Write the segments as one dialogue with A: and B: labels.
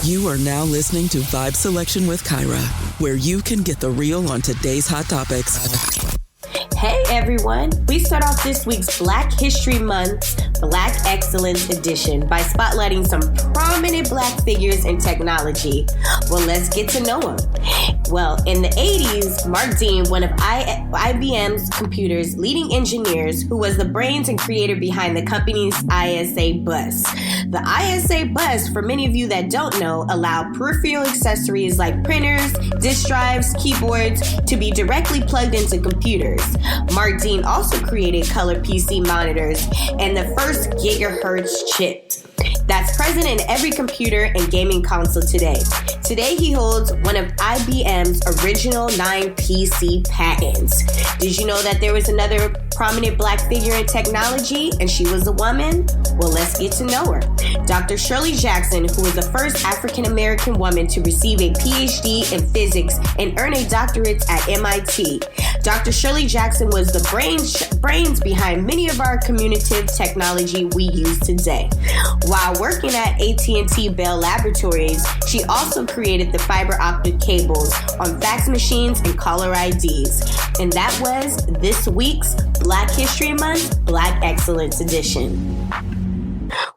A: You are now listening to Vibe Selection with Kyra, where you can get the real on today's hot topics.
B: Hey everyone, we start off this week's Black History Month Black Excellence Edition by spotlighting some prominent Black figures in technology. Well, let's get to know them. Well, in the 80s, Mark Dean, one of IBM's computer's leading engineers, who was the brains and creator behind the company's ISA bus. The ISA bus, for many of you that don't know, allowed peripheral accessories like printers, disk drives, keyboards to be directly plugged into computers. Mark Dean also created color PC monitors and the first gigahertz chip that's present in every computer and gaming console today. Today, he holds one of IBM's original 9 PC patents. Did you know that there was another prominent Black figure in technology and she was a woman? Well, let's get to know her. Dr. Shirley Jackson, who was the first African-American woman to receive a PhD in physics and earn a doctorate at MIT. Dr. Shirley Jackson was the brains behind many of our communicative technology we use today. While working at AT&T Bell Laboratories, she also created the fiber optic cables on fax machines and caller IDs. And that was this week's Black History Month Black Excellence Edition.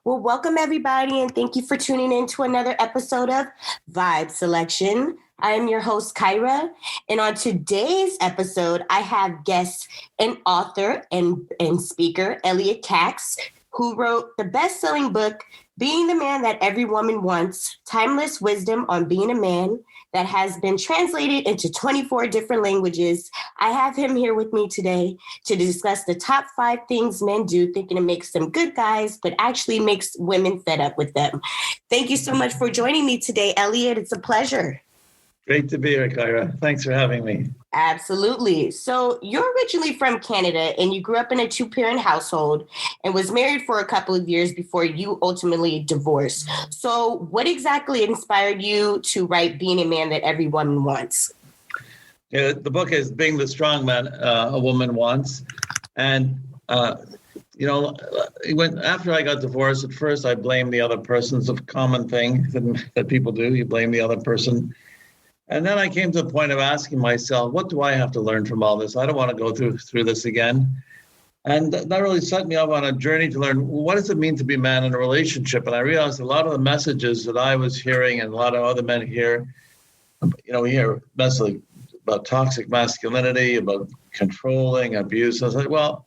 B: Well, welcome everybody, and thank you for tuning in to another episode of Vibe Selection. I am your host, Kyra, and on today's episode, I have guest and author and speaker, Elliott Katz, who wrote the best-selling book, Being the Man That Every Woman Wants, Timeless Wisdom on Being a Man, that has been translated into 24 different languages. I have him here with me today to discuss the top 5 things men do thinking it makes them good guys, but actually makes women fed up with them. Thank you so much for joining me today, Elliott. It's a pleasure.
C: Great to be here, Kyra. Thanks for having me.
B: Absolutely. So you're originally from Canada and you grew up in a 2-parent household and was married for a couple of years before you ultimately divorced. So what exactly inspired you to write Being a Man That Every Woman Wants?
C: Yeah, the book is Being the Strong Man a Woman Wants. And, after I got divorced, at first I blamed the other person. It's a common thing that people do. You blame the other person. And then I came to the point of asking myself, what do I have to learn from all this? I don't want to go through this again. And that really set me up on a journey to learn, what does it mean to be a man in a relationship? And I realized a lot of the messages that I was hearing and a lot of other men hear, we hear mostly about toxic masculinity, about controlling, abuse. I was like, well,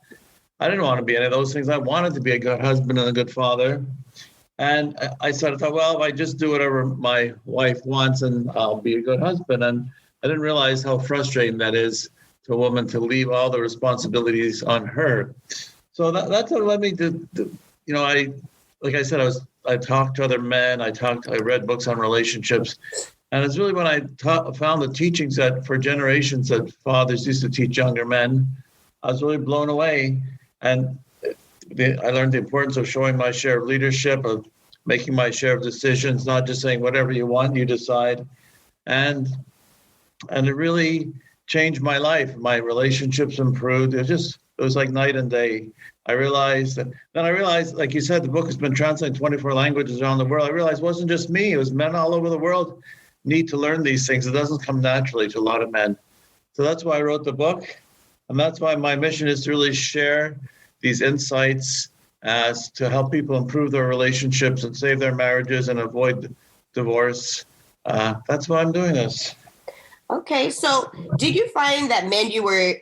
C: I didn't want to be any of those things. I wanted to be a good husband and a good father. And I thought, well, if I just do whatever my wife wants and I'll be a good husband. And I didn't realize how frustrating that is to a woman to leave all the responsibilities on her. So that's what led me to I talked to other men. I read books on relationships. And it's really when I found the teachings that for generations that fathers used to teach younger men, I was really blown away. And I learned the importance of showing my share of leadership, of making my share of decisions, not just saying whatever you want, you decide. And it really changed my life. My relationships improved. It was like night and day. I realized, like you said, the book has been translated in 24 languages around the world. I realized it wasn't just me. It was men all over the world need to learn these things. It doesn't come naturally to a lot of men. So that's why I wrote the book. And that's why my mission is to really share these insights as to help people improve their relationships and save their marriages and avoid divorce. That's why I'm doing this.
B: Okay, so did you find that men you were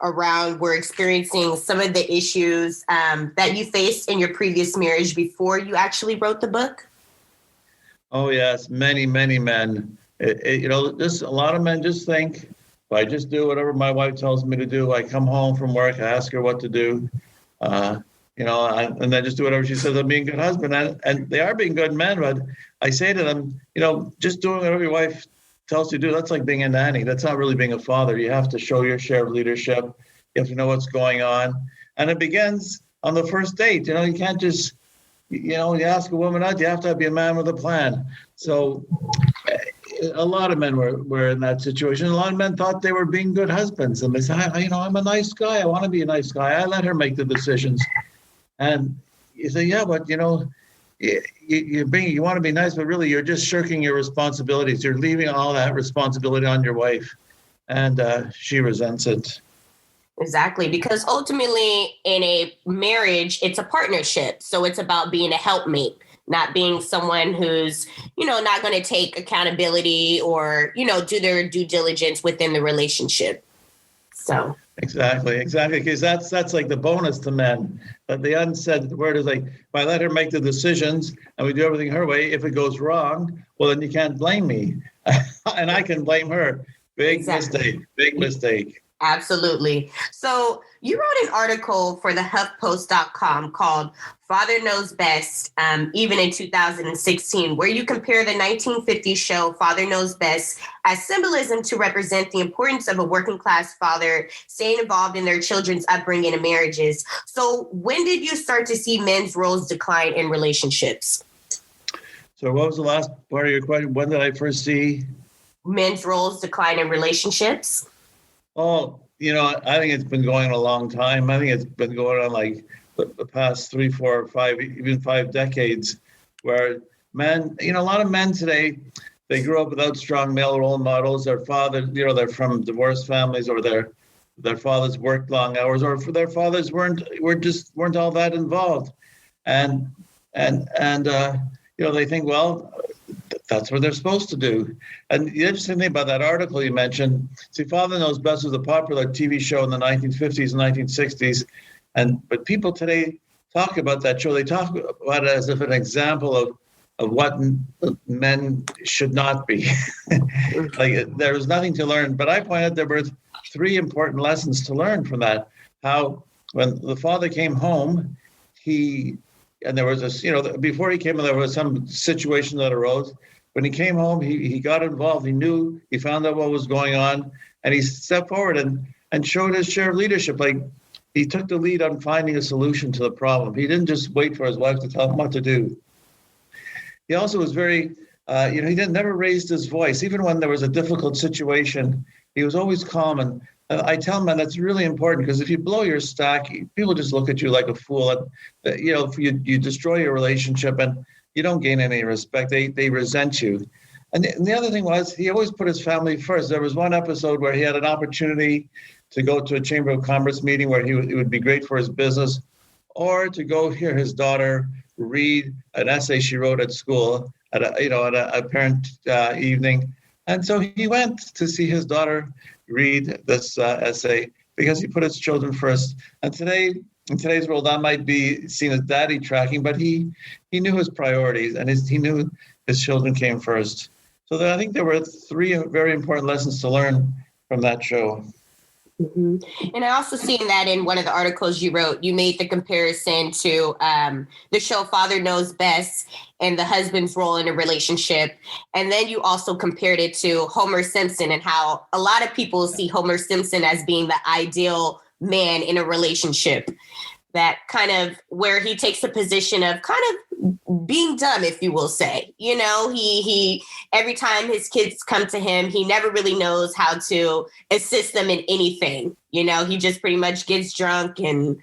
B: around were experiencing some of the issues that you faced in your previous marriage before you actually wrote the book?
C: Oh, yes, many, many men. Just a lot of men just think, if I just do whatever my wife tells me to do, I come home from work, I ask her what to do, and then just do whatever she says. I'm being a good husband, and they are being good men. But I say to them, just doing whatever your wife tells you to do, that's like being a nanny. That's not really being a father. You have to show your share of leadership. You have to know what's going on, and it begins on the first date. You can't just, you ask a woman out. You have to be a man with a plan. So a lot of men were in that situation. A lot of men thought they were being good husbands. And they said, I'm a nice guy. I want to be a nice guy. I let her make the decisions. And you say, yeah, but, you want to be nice, but really you're just shirking your responsibilities. You're leaving all that responsibility on your wife, and she resents it.
B: Exactly, because ultimately in a marriage, it's a partnership. So it's about being a helpmate, not being someone who's, not going to take accountability or, do their due diligence within the relationship. So.
C: Exactly. Because that's like the bonus to men. But the unsaid word is like, if I let her make the decisions and we do everything her way, if it goes wrong, well, then you can't blame me. And I can blame her. Big mistake.
B: Absolutely. So you wrote an article for the HuffPost.com called Father Knows Best, even in 2016, where you compare the 1950s show Father Knows Best as symbolism to represent the importance of a working class father staying involved in their children's upbringing and marriages. So when did you start to see men's roles decline in relationships?
C: So what was the last part of your question? When did I first see
B: men's roles decline in relationships?
C: Oh, I think it's been going on a long time. I think it's been going on like the past 3, 4, 5, even 5 decades, where men, a lot of men today, they grew up without strong male role models. Their father, they're from divorced families, or their fathers worked long hours, or their fathers weren't all that involved, and they think, well, that's what they're supposed to do. And the interesting thing about that article you mentioned, Father Knows Best was a popular TV show in the 1950s and 1960s. But people today talk about that show. They talk about it as if an example of what men should not be. Like there was nothing to learn. But I point out there were 3 important lessons to learn from that. How when the father came home, and there was this, before he came, there was some situation that arose. When he came home, he got involved. He found out what was going on, and he stepped forward and showed his share of leadership. Like he took the lead on finding a solution to the problem. He didn't just wait for his wife to tell him what to do. He also was very, he never raised his voice. Even when there was a difficult situation, he was always calm. And I tell men that's really important, because if you blow your stack, people just look at you like a fool. And, you destroy your relationship and you don't gain any respect. They resent you. And the other thing was, he always put his family first. There was one episode where he had an opportunity to go to a Chamber of Commerce meeting where it would be great for his business, or to go hear his daughter read an essay she wrote at school at a parent evening. And so he went to see his daughter read this essay because he put his children first. And today, in today's world, that might be seen as daddy tracking, but he knew his priorities, and he knew his children came first. So I think there were 3 very important lessons to learn from that show.
B: Mm-hmm. And I also seen that in one of the articles you wrote, you made the comparison to the show Father Knows Best and the husband's role in a relationship. And then you also compared it to Homer Simpson, and how a lot of people see Homer Simpson as being the ideal man in a relationship, that kind of where he takes a position of kind of being dumb, if you will say. He every time his kids come to him, he never really knows how to assist them in anything. He just pretty much gets drunk and,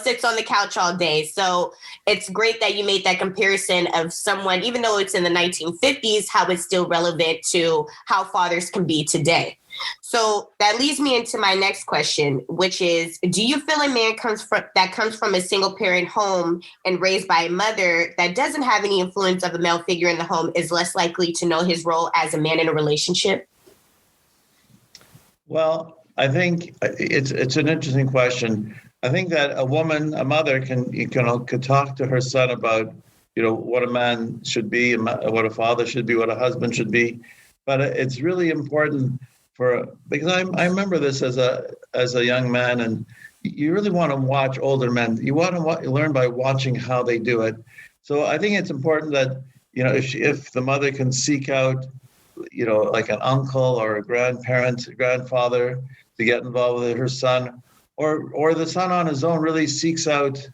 B: sits on the couch all day. So it's great that you made that comparison of someone, even though it's in the 1950s, how it's still relevant to how fathers can be today. So that leads me into my next question, which is, do you feel a man comes from a single parent home and raised by a mother that doesn't have any influence of a male figure in the home is less likely to know his role as a man in a relationship?
C: Well, I think it's an interesting question. I think that a mother could talk to her son about, what a man should be, and what a father should be, what a husband should be. But it's really important because I remember this as a young man, and you really want to watch older men. You want to learn by watching how they do it. So I think it's important that, if the mother can seek out, like an uncle or a grandfather to get involved with her son, or the son on his own really seeks out,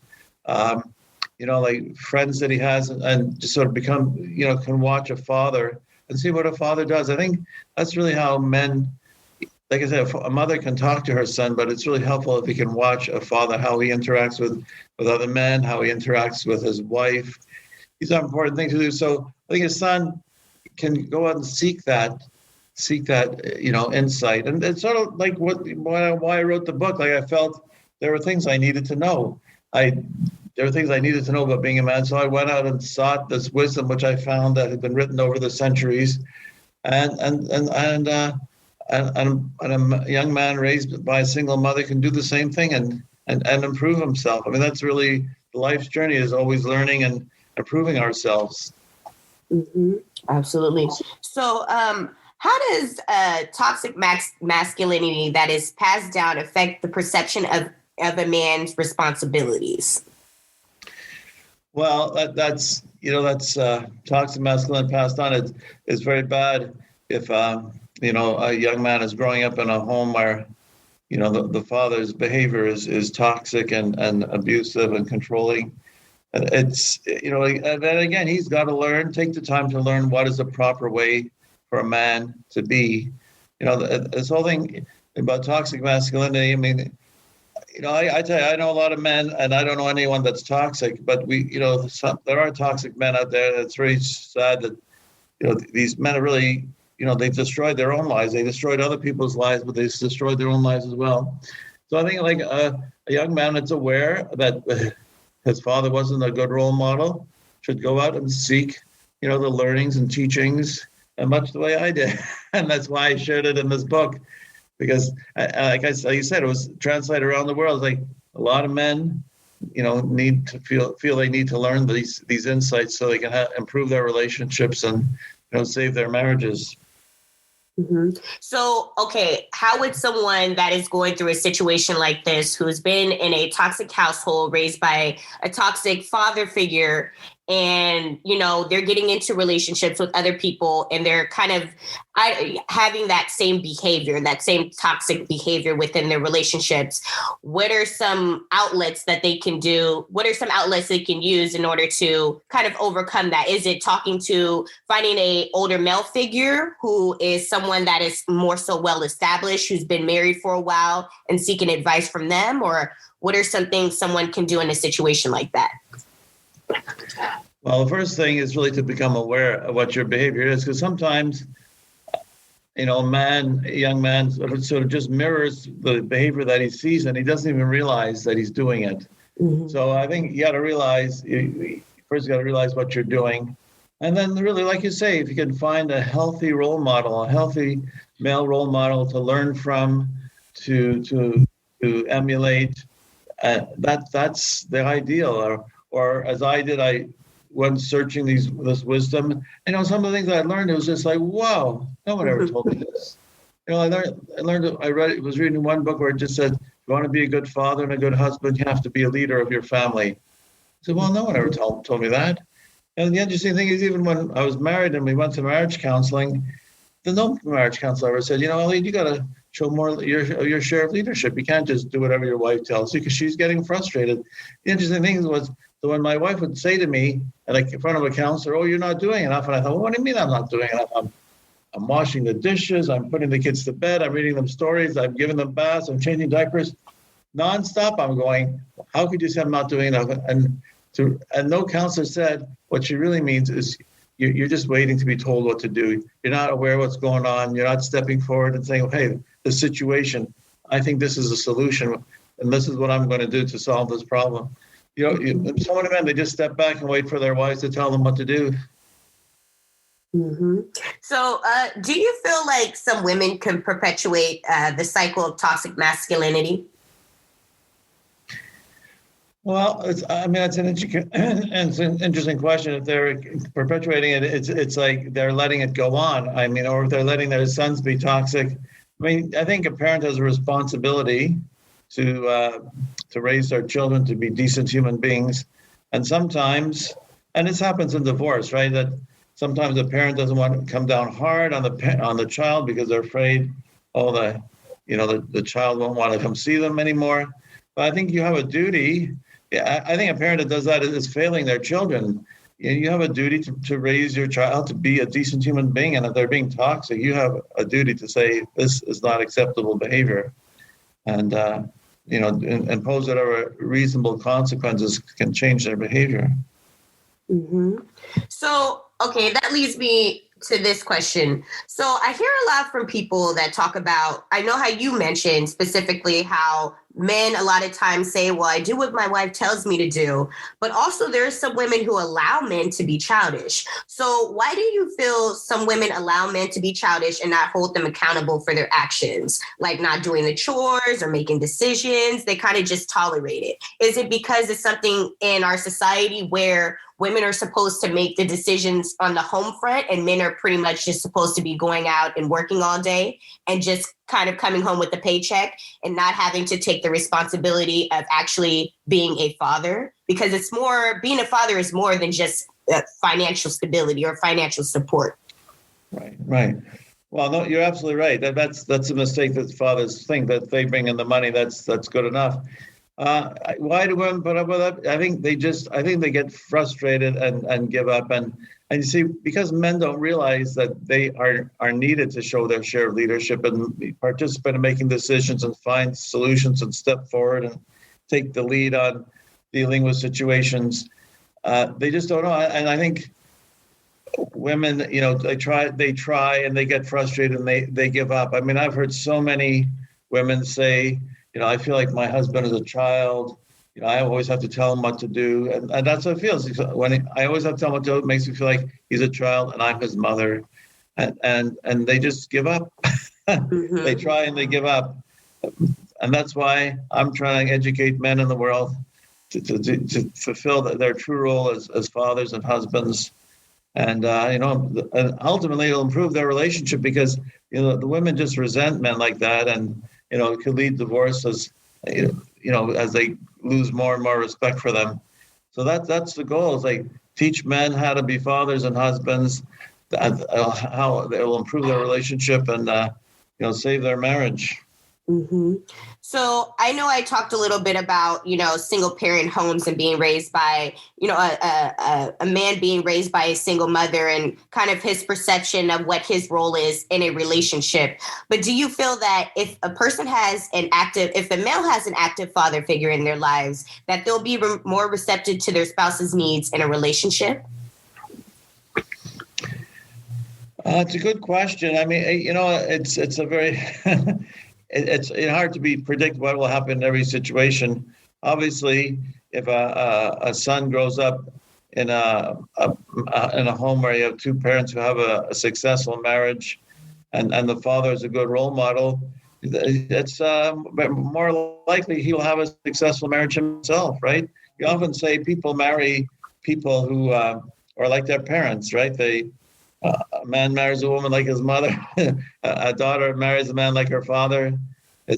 C: like friends that he has, and just sort of become, can watch a father and see what a father does. I think that's really how men, like I said, a mother can talk to her son, but it's really helpful if he can watch a father, how he interacts with other men, how he interacts with his wife. these are important things to do. So I think his son can go out and seek that, insight. And it's sort of like why I wrote the book. Like I felt there were things I needed to know. There were things I needed to know about being a man. So I went out and sought this wisdom, which I found that had been written over the centuries. And a young man raised by a single mother can do the same thing and improve himself. I mean, that's really life's journey, is always learning and improving ourselves.
B: Mm-hmm. Absolutely. So, how does toxic masculinity that is passed down affect the perception of a man's responsibilities?
C: Well, that's toxic masculinity passed on. It's very bad if a young man is growing up in a home where the father's behavior is toxic and abusive and controlling. It's and then again, he's got to take the time to learn what is the proper way for a man to be. This whole thing about toxic masculinity. I mean, I tell you, I know a lot of men, and I don't know anyone that's toxic. But there are toxic men out there. It's really sad that these men are really they've destroyed their own lives. They destroyed other people's lives, but they destroyed their own lives as well. So I think like a young man that's aware that his father wasn't a good role model should go out and seek the learnings and teachings, and much the way I did. And that's why I shared it in this book, because like you said, it was translated around the world. Like a lot of men, need to feel they need to learn these insights so they can improve their relationships and save their marriages.
B: Mm-hmm. So, okay, how would someone that is going through a situation like this, who's been in a toxic household, raised by a toxic father figure, and, they're getting into relationships with other people, and they're kind of having that same behavior, that same toxic behavior within their relationships, what are some outlets that they can do? What are some outlets they can use in order to kind of overcome that? Is it finding a older male figure who is someone that is more so well-established, who's been married for a while, and seeking advice from them? Or what are some things someone can do in a situation like that?
C: Well, the first thing is really to become aware of what your behavior is, because sometimes, a young man sort of just mirrors the behavior that he sees, and he doesn't even realize that he's doing it. Mm-hmm. So I think you got to realize, first you got to realize what you're doing. And then really, like you say, if you can find a healthy role model, a healthy male role model to learn from, to emulate, that's the ideal. Or as I did, I went searching this wisdom. Some of the things I learned, it was just like, wow, no one ever told me this. I was reading one book where it just said, if you want to be a good father and a good husband, you have to be a leader of your family. I said, well, no one ever told me that. And the interesting thing is, even when I was married and we went to marriage counseling, no marriage counselor ever said, Elliott, you got to show more your share of leadership. You can't just do whatever your wife tells you, because she's getting frustrated. The interesting thing was, so when my wife would say to me, like in front of a counselor, oh, you're not doing enough. And I thought, well, what do you mean I'm not doing enough? I'm washing the dishes. I'm putting the kids to bed. I'm reading them stories. I'm giving them baths. I'm changing diapers. Nonstop, I'm going, how could you say I'm not doing enough? And no counselor said, what she really means is you're just waiting to be told what to do. You're not aware of what's going on. You're not stepping forward and saying, hey, the situation, I think this is a solution, and this is what I'm going to do to solve this problem. So many men, they just step back and wait for their wives to tell them what to do.
B: Mm-hmm. So do you feel like some women can perpetuate the cycle of toxic masculinity?
C: Well, it's an interesting question. If they're perpetuating it, it's like they're letting it go on. Or if they're letting their sons be toxic. I think a parent has a responsibility to raise their children to be decent human beings. And sometimes, and this happens in divorce, right? That sometimes the parent doesn't want to come down hard on the child because they're afraid, the child won't want to come see them anymore. But I think you have a duty. I think a parent that does that is failing their children. You have a duty to raise your child to be a decent human being. And if they're being toxic, you have a duty to say, this is not acceptable behavior. And, impose whatever reasonable consequences can change their behavior.
B: Mm-hmm. So, okay, that leads me to this question. So I hear a lot from people that talk about, I know how you mentioned specifically how men a lot of times say, well, I do what my wife tells me to do, but also there's some women who allow men to be childish. So why do you feel some women allow men to be childish and not hold them accountable for their actions, like not doing the chores or making decisions? They kind of just tolerate it. Is it because it's something in our society where women are supposed to make the decisions on the home front and men are pretty much just supposed to be going out and working all day and just kind of coming home with a paycheck and not having to take the responsibility of actually being a father? Because it's more, being a father is more than just financial stability or financial support.
C: Right. Well, no, you're absolutely right. That's a mistake that fathers think that they bring in the money. That's good enough. Why do women put up with it? I think they get frustrated and give up. And you see, because men don't realize that they are needed to show their share of leadership and participate in making decisions and find solutions and step forward and take the lead on dealing with situations. They just don't know. And I think women, they try and they get frustrated and they give up. I mean, I've heard so many women say, I feel like my husband is a child. I always have to tell him what to do. And that's how it feels. When I always have to tell him what to do, it makes me feel like he's a child and I'm his mother. And they just give up. Mm-hmm. They try and they give up. And that's why I'm trying to educate men in the world to fulfill their true role as fathers and husbands. And, and ultimately it'll improve their relationship because, the women just resent men like that. And, it could lead to divorce as they lose more and more respect for them. So that's the goal, is like teach men how to be fathers and husbands, how they will improve their relationship and, save their marriage.
B: Mm-hmm. So I know I talked a little bit about, single parent homes and being raised by, a man being raised by a single mother and kind of his perception of what his role is in a relationship. But do you feel that if a male has an active father figure in their lives, that they'll be more receptive to their spouse's needs in a relationship?
C: It's a good question. I mean, it's a very... It's hard to predict what will happen in every situation. Obviously, if a son grows up in a home where you have two parents who have a successful marriage, and the father is a good role model, it's more likely he will have a successful marriage himself, right? You often say people marry people who are like their parents, right? A man marries a woman like his mother. A daughter marries a man like her father.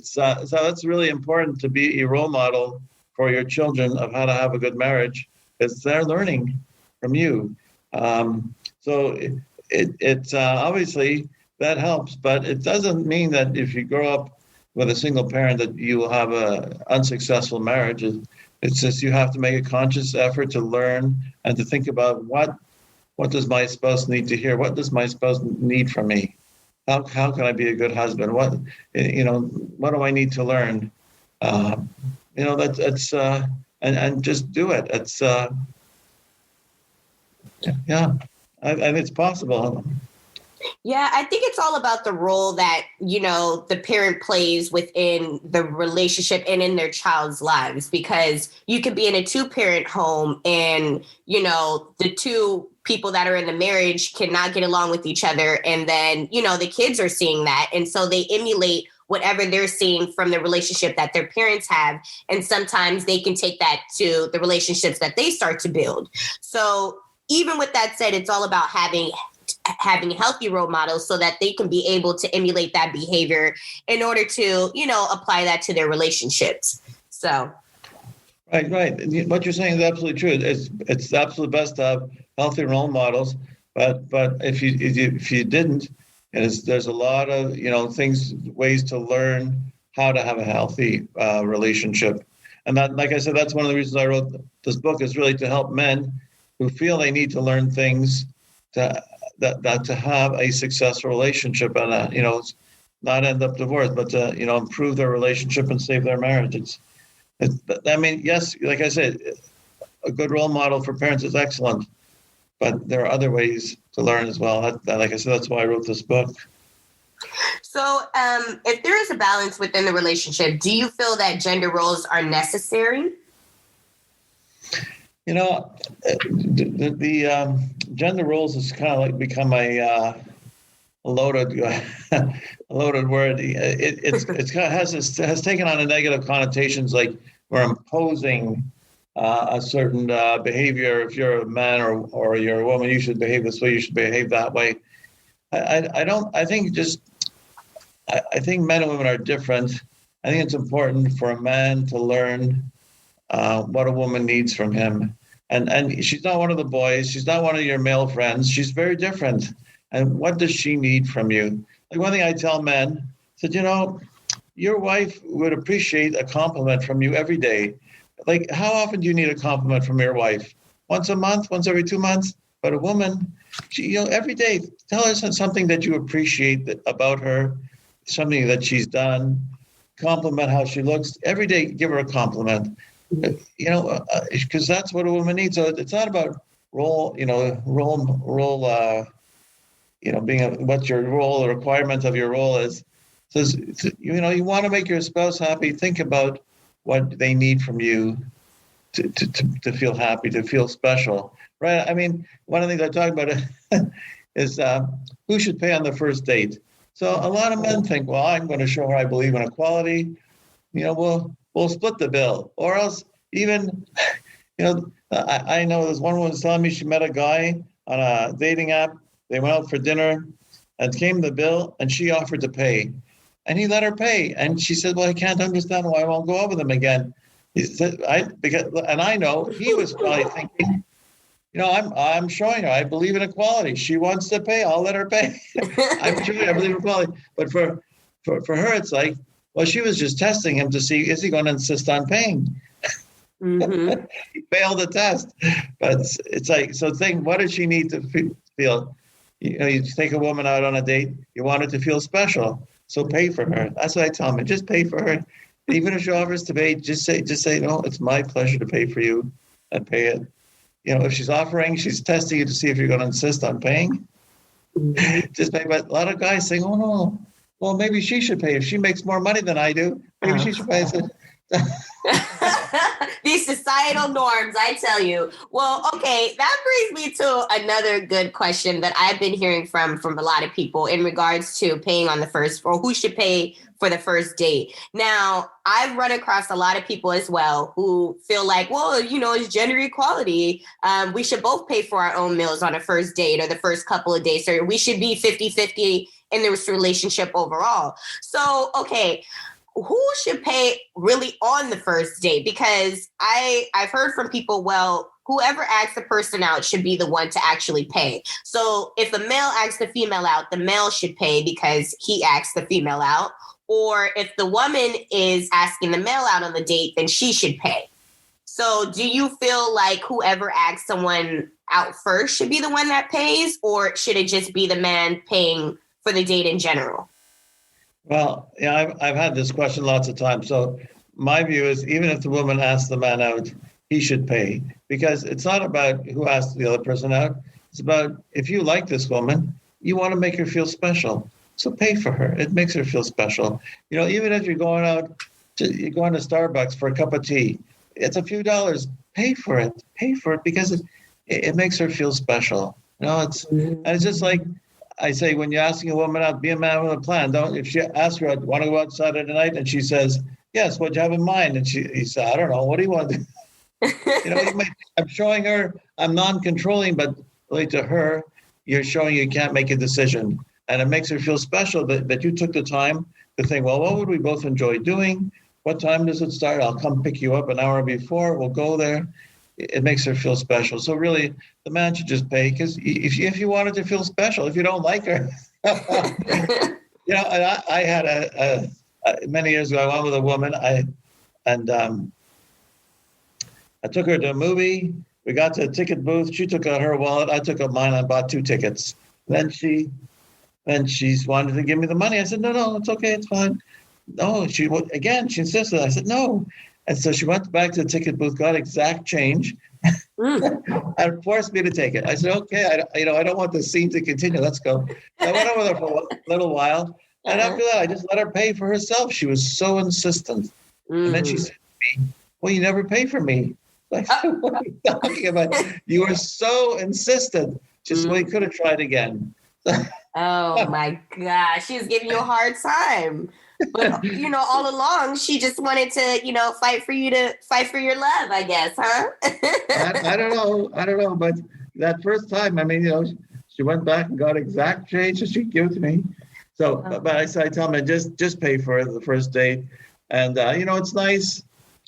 C: So it's really important to be a role model for your children of how to have a good marriage, because they're learning from you. So it obviously that helps, but it doesn't mean that if you grow up with a single parent that you will have an unsuccessful marriage. It's just you have to make a conscious effort to learn and to think about what does my spouse need to hear? What does my spouse need from me? How can I be a good husband? What do I need to learn? That's and just do it. It's and it's possible.
B: Yeah, I think it's all about the role that, the parent plays within the relationship and in their child's lives, because you could be in a 2-parent home and, the two people that are in the marriage cannot get along with each other. And then, the kids are seeing that. And so they emulate whatever they're seeing from the relationship that their parents have. And sometimes they can take that to the relationships that they start to build. So even with that said, it's all about having healthy role models so that they can be able to emulate that behavior in order to, apply that to their relationships. So.
C: Right. What you're saying is absolutely true. It's the absolute best to have healthy role models, but if you didn't, there's a lot of ways to learn how to have a healthy relationship, and that, like I said, that's one of the reasons I wrote this book, is really to help men who feel they need to learn things to have a successful relationship and not end up divorced, but to improve their relationship and save their marriage. Yes, like I said, a good role model for parents is excellent, but there are other ways to learn as well. Like I said, that's why I wrote this book.
B: So if there is a balance within the relationship, do you feel that gender roles are necessary?
C: The gender roles has kind of like become a loaded word. It's kind of has taken on a negative connotations, like we're imposing a certain behavior. If you're a man or you're a woman, you should behave this way. You should behave that way. I think men and women are different. I think it's important for a man to learn what a woman needs from him. And she's not one of the boys. She's not one of your male friends. She's very different. And what does she need from you? Like one thing I tell men, I said, your wife would appreciate a compliment from you every day. Like, how often do you need a compliment from your wife? Once a month, once every 2 months? But a woman, she, every day, tell her something that you appreciate about her, something that she's done, compliment how she looks. Every day, give her a compliment. Because that's what a woman needs. So it's not about what your role, the requirement of your role is. So, you want to make your spouse happy. Think about what they need from you to feel happy, to feel special, right? I mean, one of the things I talk about is who should pay on the first date. So a lot of men think, well, I'm going to show her I believe in equality. We'll split the bill, or else even, I know there's one woman was telling me she met a guy on a dating app. They went out for dinner and came the bill, and she offered to pay, and he let her pay. And she said, well, I can't understand why I won't go out with him again. He said, and I know he was probably thinking, I'm showing her I believe in equality. She wants to pay, I'll let her pay. I'm sure I believe in equality. But for her, it's like, well, she was just testing him to see, is he going to insist on paying? Mm-hmm. He failed the test. But it's like, so think, what does she need to feel? You take a woman out on a date, you want her to feel special. So pay for her. That's what I tell them. Just pay for her. Even if she offers to pay, just say, no, it's my pleasure to pay for you, and pay it. If she's offering, she's testing you to see if you're going to insist on paying. Mm-hmm. Just pay. But a lot of guys saying, oh, no. Well, maybe she should pay. If she makes more money than I do, maybe she should pay.
B: These societal norms, I tell you. Well, okay, that brings me to another good question that I've been hearing from a lot of people in regards to paying on the first, or who should pay for the first date. Now, I've run across a lot of people as well who feel like, well, it's gender equality. We should both pay for our own meals on a first date or the first couple of dates, or we should be 50-50 in this relationship overall. So, okay, who should pay really on the first date? Because I've heard from people, well, whoever asks the person out should be the one to actually pay. So if a male asks the female out, the male should pay because he asked the female out. Or if the woman is asking the male out on the date, then she should pay. So do you feel like whoever asks someone out first should be the one that pays, or should it just be the man paying for the date in general?
C: Well, yeah, I've had this question lots of times. So my view is, even if the woman asks the man out, he should pay, because it's not about who asked the other person out. It's about, if you like this woman, you want to make her feel special. So pay for her. It makes her feel special. Even if you're going to Starbucks for a cup of tea, it's a few dollars. Pay for it. Pay for it, because it makes her feel special. And it's just like I say, when you're asking a woman out, be a man with a plan. If she asks her, want to go out Saturday night, and she says, yes, what do you have in mind? And he said, I don't know. What do you want to do? I'm showing her I'm non-controlling, but really to her, you're showing you can't make a decision. And it makes her feel special that you took the time to think, well, what would we both enjoy doing? What time does it start? I'll come pick you up an hour before. We'll go there. It makes her feel special. So really, the man should just pay, because if you wanted to feel special, if you don't like her, I had many years ago, I went with a woman. I took her to a movie. We got to a ticket booth. She took out her wallet. I took out mine. I bought 2 tickets. Then she wanted to give me the money. I said, no, it's okay. It's fine. No, she insisted. I said, no. And so she went back to the ticket booth, got exact change, and forced me to take it. I said, okay, I don't want this scene to continue. Let's go. So I went over there for a little while. And after that, I just let her pay for herself. She was so insistent. And then she said to me, well, you never pay for me. Like, what are you talking about? You were so insistent. Just, well, you could have tried again.
B: Oh my gosh. She was giving you a hard time. But, all along, she just wanted to, fight for your love, I guess, huh?
C: I don't know. But that first time, she went back and got exact change that she'd give to me. So, but I tell them, just pay for it the first date. And, it's nice.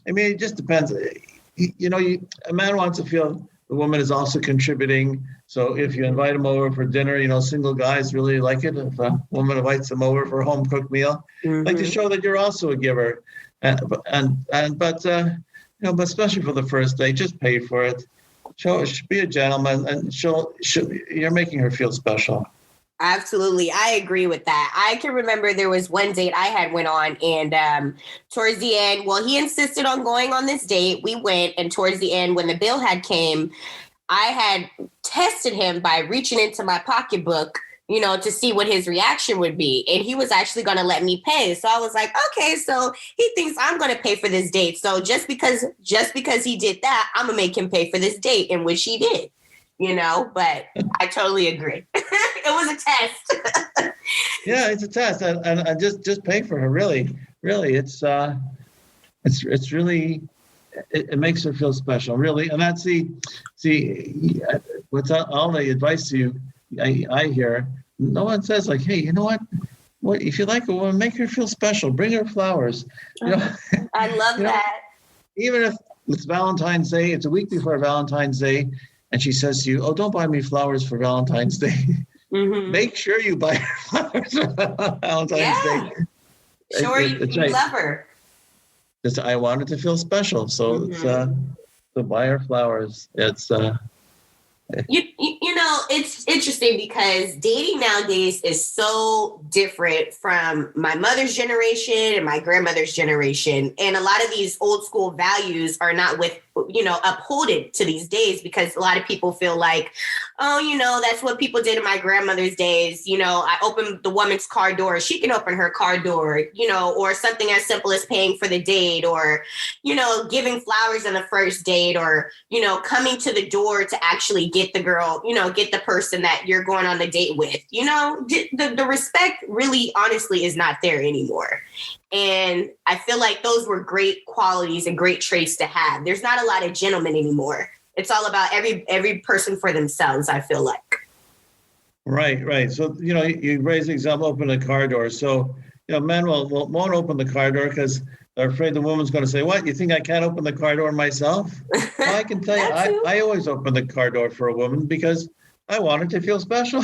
C: It just depends. A man wants to feel the woman is also contributing. So if you invite him over for dinner, single guys really like it. If a woman invites them over for a home cooked meal, like to show that you're also a giver. But especially for the first date, just pay for it. Be a gentleman, and you're making her feel special.
B: Absolutely. I agree with that. I can remember there was one date I went on, and towards the end, he insisted on going on this date. We went, and towards the end, when the bill came, I had tested him by reaching into my pocketbook, to see what his reaction would be. And he was actually going to let me pay. So I was like, okay, so he thinks I'm going to pay for this date. So just because he did that, I'm going to make him pay for this date, in which he did. But I totally agree. It was a test.
C: Yeah, it's a test, and just pay for her. Really, it's really, it makes her feel special. Really, and that's what's all the advice I hear. No one says like, hey, you know what? What if you like a woman, make her feel special. Bring her flowers.
B: I love that.
C: Even if it's Valentine's Day, it's a week before Valentine's Day. And she says to you, oh, don't buy me flowers for Valentine's Day. Mm-hmm. Make sure you buy her flowers for Valentine's Day.
B: Sure, you love her.
C: I wanted to feel special. So to buy her flowers. It's
B: it's interesting because dating nowadays is so different from my mother's generation and my grandmother's generation. And a lot of these old school values are not upholded to these days, because a lot of people feel like, oh, that's what people did in my grandmother's days. I opened the woman's car door. She can open her car door, or something as simple as paying for the date, or, giving flowers on the first date, or, coming to the door to actually get the girl, get the person that you're going on the date with. The respect really, honestly, is not there anymore. And I feel like those were great qualities and great traits to have. There's not a lot of gentlemen anymore. It's all about every person for themselves, I feel like.
C: Right. So, you raise the example, open the car door. So, men won't open the car door because they're afraid the woman's going to say, what, you think I can't open the car door myself? Well, I can tell you, I always open the car door for a woman because I want her to feel special.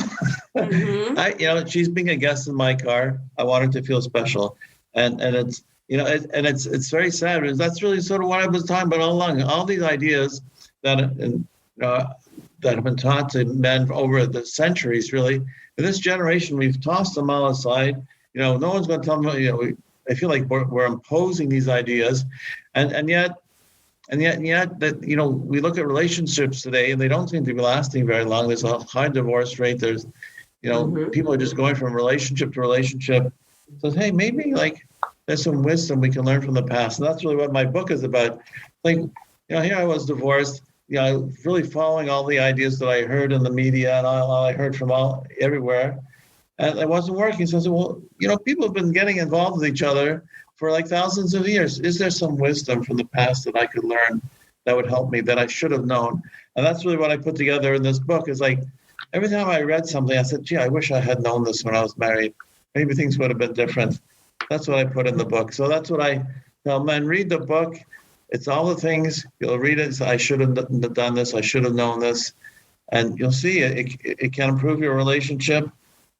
C: Mm-hmm. She's being a guest in my car. I want her to feel special. And it's, it's very sad, because that's really sort of what I was talking about all along. All these ideas that have been taught to men over the centuries, really. In this generation, we've tossed them all aside. No one's going to tell them, I feel like we're imposing these ideas. And yet that, we look at relationships today and they don't seem to be lasting very long. There's a high divorce rate. There's, people are just going from relationship to relationship. So, hey, maybe there's some wisdom we can learn from the past. And that's really what my book is about. Here I was divorced, really following all the ideas that I heard in the media and all I heard from everywhere. And it wasn't working. So I said, well, people have been getting involved with each other for thousands of years. Is there some wisdom from the past that I could learn that would help me, that I should have known? And that's really what I put together in this book, is every time I read something, I said, gee, I wish I had known this when I was married. Maybe things would have been different. That's what I put in the book. So that's what I tell men, read the book. It's all the things. You'll read it. I should have done this. I should have known this. And you'll see it can improve your relationship.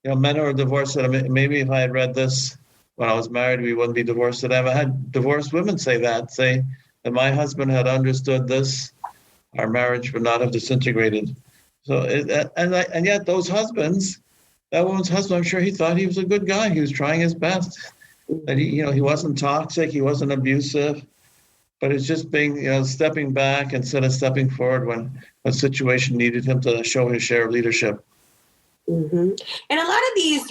C: Men who are divorced said, maybe if I had read this when I was married, we wouldn't be divorced today. I've had divorced women say that if my husband had understood this, our marriage would not have disintegrated. So, and yet those husbands, that woman's husband, I'm sure he thought he was a good guy. He was trying his best. That he wasn't toxic. He wasn't abusive. but it's just being, stepping back instead of stepping forward when a situation needed him to show his share of leadership.
B: Mm-hmm. And a lot of these,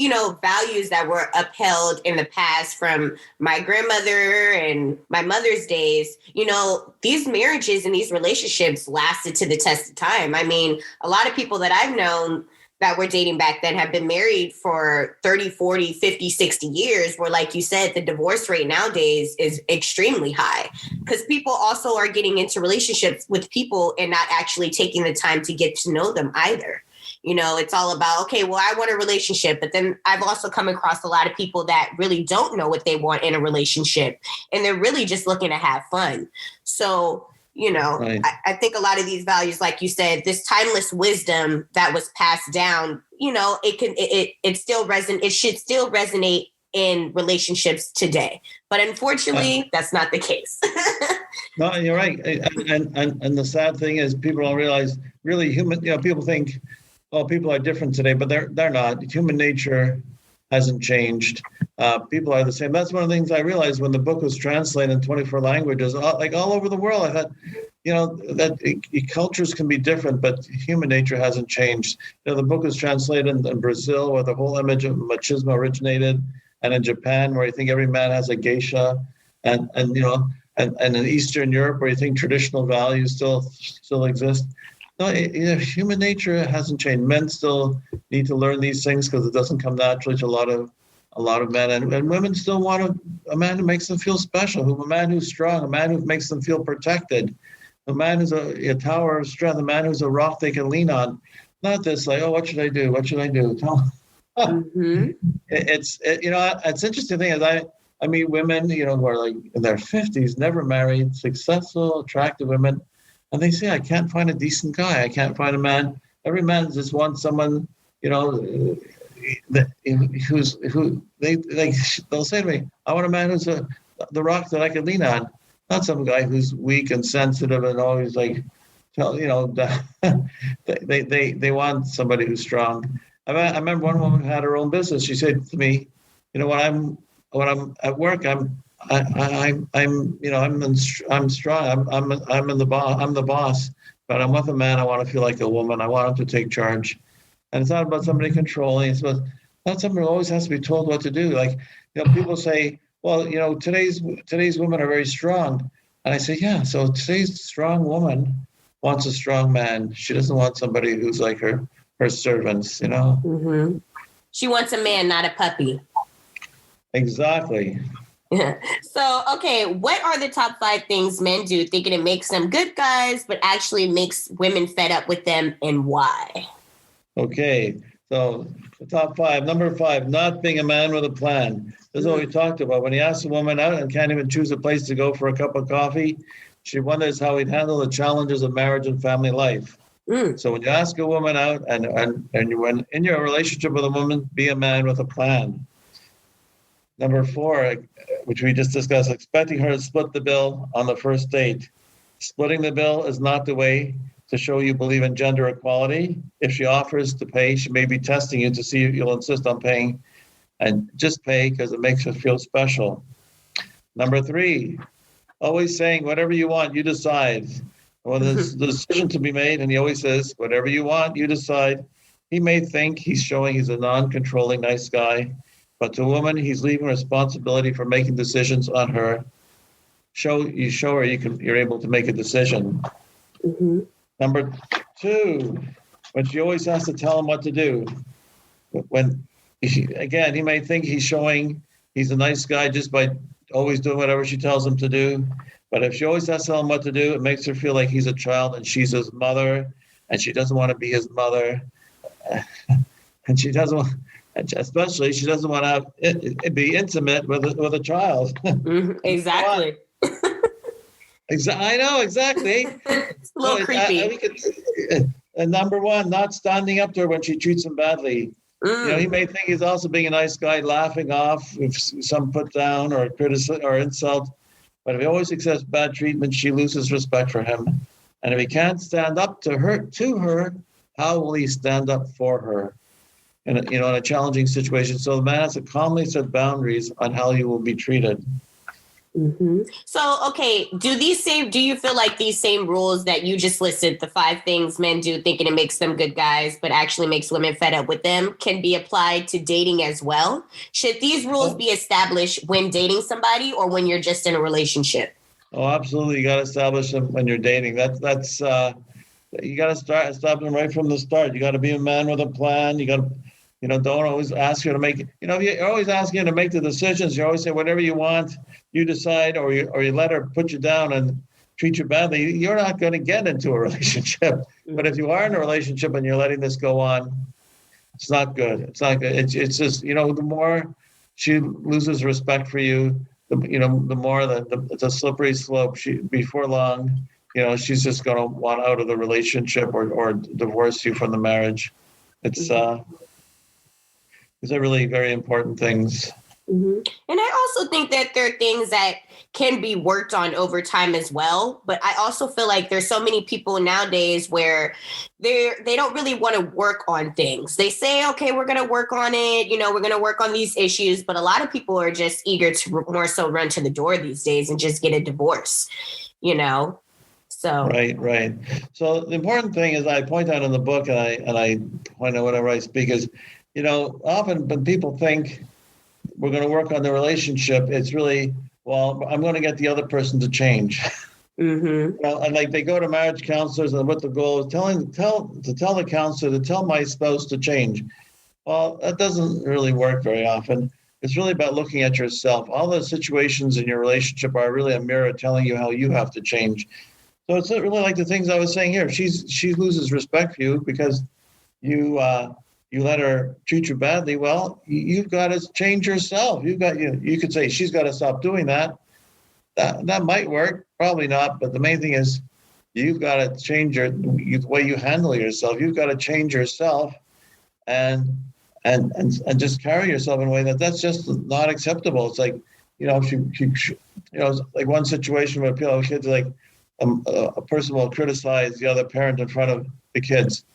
B: values that were upheld in the past from my grandmother and my mother's days, these marriages and these relationships lasted to the test of time. I mean, a lot of people that I've known that were dating back then have been married for 30, 40, 50, 60 years, where, like you said, the divorce rate nowadays is extremely high because people also are getting into relationships with people and not actually taking the time to get to know them either. It's all about, okay, well, I want a relationship. But then I've also come across a lot of people that really don't know what they want in a relationship. And they're really just looking to have fun. So, right. I think a lot of these values, like you said, this timeless wisdom that was passed down, it should still resonate in relationships today. But unfortunately, that's not the case.
C: No, you're right. And the sad thing is people don't realize really people think, well, people are different today, but they're not. Human nature hasn't changed. People are the same. That's one of the things I realized when the book was translated in 24 languages, all over the world. I thought, that cultures can be different, but human nature hasn't changed. The book was translated in Brazil, where the whole image of machismo originated, and in Japan, where you think every man has a geisha, and in Eastern Europe, where you think traditional values still exist. No, human nature hasn't changed. Men still need to learn these things because it doesn't come naturally to a lot of men, and women still want a man who makes them feel special, a man who's strong, a man who makes them feel protected, a man who's a tower of strength, a man who's a rock they can lean on. Not this like, oh, what should I do? What should I do? Mm-hmm. It's interesting thing is I meet women, who are like in their 50s, never married, successful, attractive women. And they say, I can't find a decent guy. I can't find a man. Every man just wants someone, they'll say to me, I want a man who's the rock that I can lean on, not some guy who's weak and sensitive and always like, they want somebody who's strong. I remember one woman who had her own business. She said to me, when I'm at work, I'm strong. I'm the boss, but I'm with a man. I want to feel like a woman. I want him to take charge, and it's not about somebody controlling. It's about not somebody who always has to be told what to do. Like people say, well, today's women are very strong, and I say, yeah. So today's strong woman wants a strong man. She doesn't want somebody who's like her servants.
B: Mm-hmm. She wants a man, not a puppy.
C: Exactly.
B: So, okay, what are the top 5 things men do thinking it makes them good guys, but actually makes women fed up with them, and why?
C: Okay, so the top 5. Number 5, not being a man with a plan. This is what we talked about. When he asks a woman out and can't even choose a place to go for a cup of coffee, she wonders how he'd handle the challenges of marriage and family life. So when you ask a woman out and when in your relationship with a woman, be a man with a plan. Number 4, which we just discussed, expecting her to split the bill on the first date. Splitting the bill is not the way to show you believe in gender equality. If she offers to pay, she may be testing you to see if you'll insist on paying, and just pay because it makes her feel special. Number 3, always saying, whatever you want, you decide. When there's the decision to be made, and he always says, whatever you want, you decide. He may think he's showing he's a non-controlling nice guy, but to a woman, he's leaving responsibility for making decisions on her. Show her you're able to make a decision. Mm-hmm. Number 2, when she always has to tell him what to do. He may think he's showing he's a nice guy just by always doing whatever she tells him to do. But if she always has to tell him what to do, it makes her feel like he's a child and she's his mother, and she doesn't want to be his mother. And she doesn't want, especially she doesn't want to be intimate with a child.
B: Exactly.
C: I know, exactly.
B: It's a little creepy.
C: And number 1, not standing up to her when she treats him badly. He may think he's also being a nice guy, laughing off if some put down or criticism or insult. But if he always accepts bad treatment, she loses respect for him. And if he can't stand up to her, how will he stand up for her in a challenging situation? So the man has to calmly set boundaries on how he will be treated.
B: Mm-hmm. So, okay, do you feel like these same rules that you just listed, the 5 things men do thinking it makes them good guys, but actually makes women fed up with them, can be applied to dating as well? Should these rules be established when dating somebody or when you're just in a relationship?
C: Oh, absolutely. You got to establish them when you're dating. That's you got to establish them right from the start. You got to be a man with a plan. You got to, don't always ask you to make, if you're always asking her to make the decisions, you always say, whatever you want, you decide, or you let her put you down and treat you badly, you're not going to get into a relationship. But if you are in a relationship and you're letting this go on, it's not good. It's not good. It's just, the more she loses respect for you, the more it's a slippery slope. Before long, she's just going to want out of the relationship or divorce you from the marriage. These are really very important things.
B: Mm-hmm. And I also think that there are things that can be worked on over time as well. But I also feel like there's so many people nowadays where they don't really want to work on things. They say, okay, we're going to work on it. We're going to work on these issues. But a lot of people are just eager to more so run to the door these days and just get a divorce, So
C: Right. So the important thing is I point out in the book, and I point out whenever I speak is, often when people think we're going to work on the relationship, it's really, well, I'm going to get the other person to change.
B: Mm-hmm.
C: And like they go to marriage counselors and what the goal is, tell the counselor to tell my spouse to change. Well, that doesn't really work very often. It's really about looking at yourself. All the situations in your relationship are really a mirror telling you how you have to change. So it's really like the things I was saying here. She loses respect for you because you let her treat you badly. Well, you've got to change yourself. You could say she's got to stop doing that. That might work, probably not. But the main thing is you've got to change the way you handle yourself. You've got to change yourself, and just carry yourself in a way that's just not acceptable. It's like she like one situation where kids like a person will criticize the other parent in front of the kids.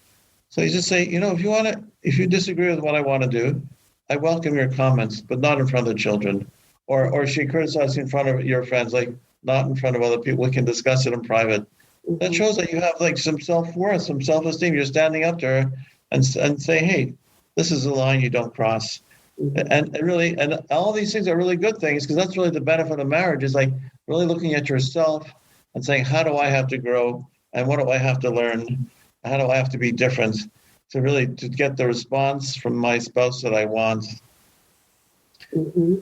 C: So you just say, if you disagree with what I want to do, I welcome your comments, but not in front of the children. Or she criticizes in front of your friends, like not in front of other people. We can discuss it in private. Mm-hmm. That shows that you have like some self-worth, some self-esteem. You're standing up to her and say, hey, this is a line you don't cross. Mm-hmm. And all these things are really good things because that's really the benefit of marriage is like really looking at yourself and saying, how do I have to grow? And what do I have to learn? How do I have to be different to get the response from my spouse that I want?
B: Mm-hmm.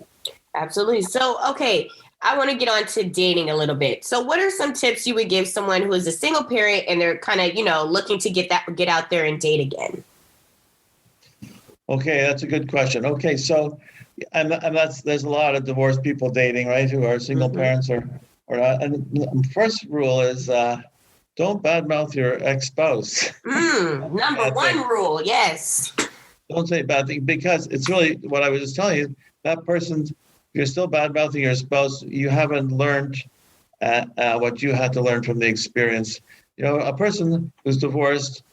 B: Absolutely. So, okay, I want to get on to dating a little bit. So what are some tips you would give someone who is a single parent and they're kind of, looking to get out there and date again?
C: Okay, that's a good question. Okay, so and there's a lot of divorced people dating, right, who are single mm-hmm. parents or not. And the first rule is don't badmouth your ex-spouse.
B: Number one rule, yes.
C: Don't say bad things because it's really what I was just telling you. That person, you're still bad-mouthing your spouse. You haven't learned what you had to learn from the experience. A person who's divorced,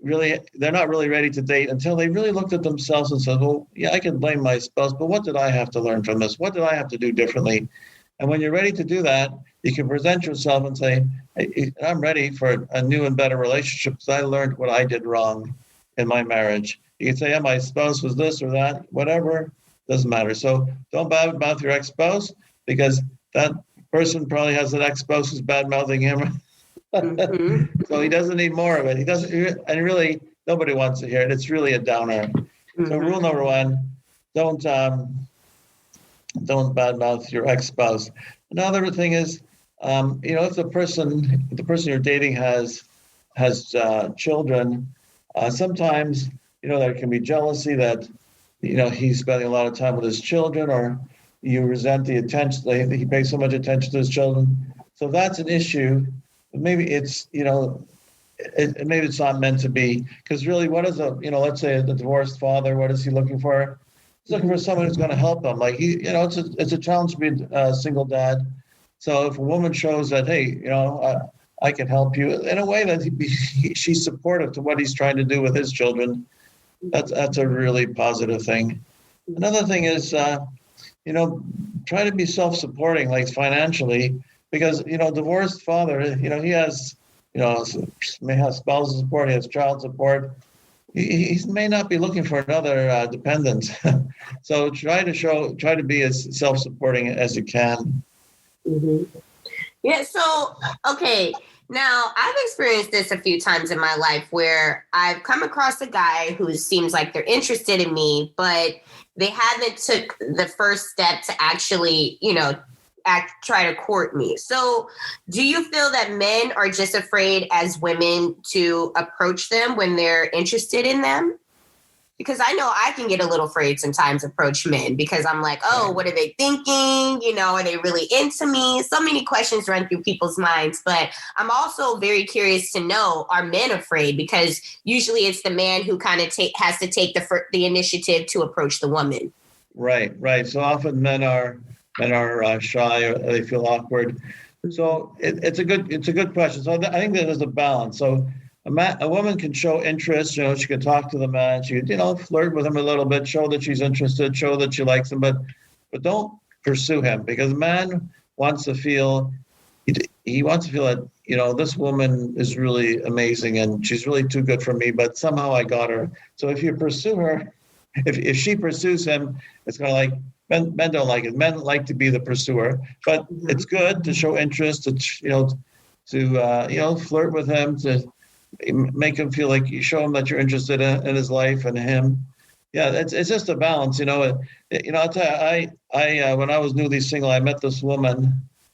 C: really, they're not really ready to date until they really looked at themselves and said, well, yeah, I can blame my spouse, but what did I have to learn from this? What did I have to do differently? And when you're ready to do that, you can present yourself and say, hey, I'm ready for a new and better relationship because I learned what I did wrong in my marriage. You can say, yeah, my spouse was this or that, whatever, doesn't matter. So don't badmouth your ex-spouse because that person probably has an ex-spouse who's bad-mouthing him. Mm-hmm. So he doesn't need more of it. He doesn't, and really, nobody wants to hear it. It's really a downer. Mm-hmm. So rule number one, don't badmouth your ex-spouse. Another thing is, if the person you're dating has children, sometimes there can be jealousy that he's spending a lot of time with his children, or you resent the attention he pays so much attention to his children. So that's an issue. Maybe it's maybe it's not meant to be because really, what is let's say the divorced father? What is he looking for? He's looking for someone who's going to help him. Like it's a challenge to be a single dad. So if a woman shows that, hey, I can help you in a way that she's supportive to what he's trying to do with his children, that's a really positive thing. Another thing is, try to be self-supporting, like financially, because, divorced father, he has, may have spousal support, he has child support. He may not be looking for another dependent. So try to be as self-supporting as you can.
B: Mm-hmm. Yeah. So, okay. Now, I've experienced this a few times in my life where I've come across a guy who seems like they're interested in me, but they haven't took the first step to actually, try to court me. So do you feel that men are just afraid as women to approach them when they're interested in them? Because I know I can get a little afraid sometimes approach men because I'm like, oh, what are they thinking? Are they really into me? So many questions run through people's minds. But I'm also very curious to know, are men afraid? Because usually it's the man who kind of has to take the initiative to approach the woman.
C: Right. So often men are shy, or they feel awkward. So it's a good question. So I think that there's a balance. So a woman can show interest, she can talk to the man, she can, flirt with him a little bit, show that she's interested, show that she likes him, but don't pursue him, because a man wants to feel, he wants to feel that, this woman is really amazing and she's really too good for me, but somehow I got her. So if you pursue her, if she pursues him, it's kind of like, men don't like it. Men like to be the pursuer, but it's good to show interest, to flirt with him, to make him feel like you show him that you're interested in his life and him. Yeah, it's just a balance. I'll tell you, I when I was newly single, I met this woman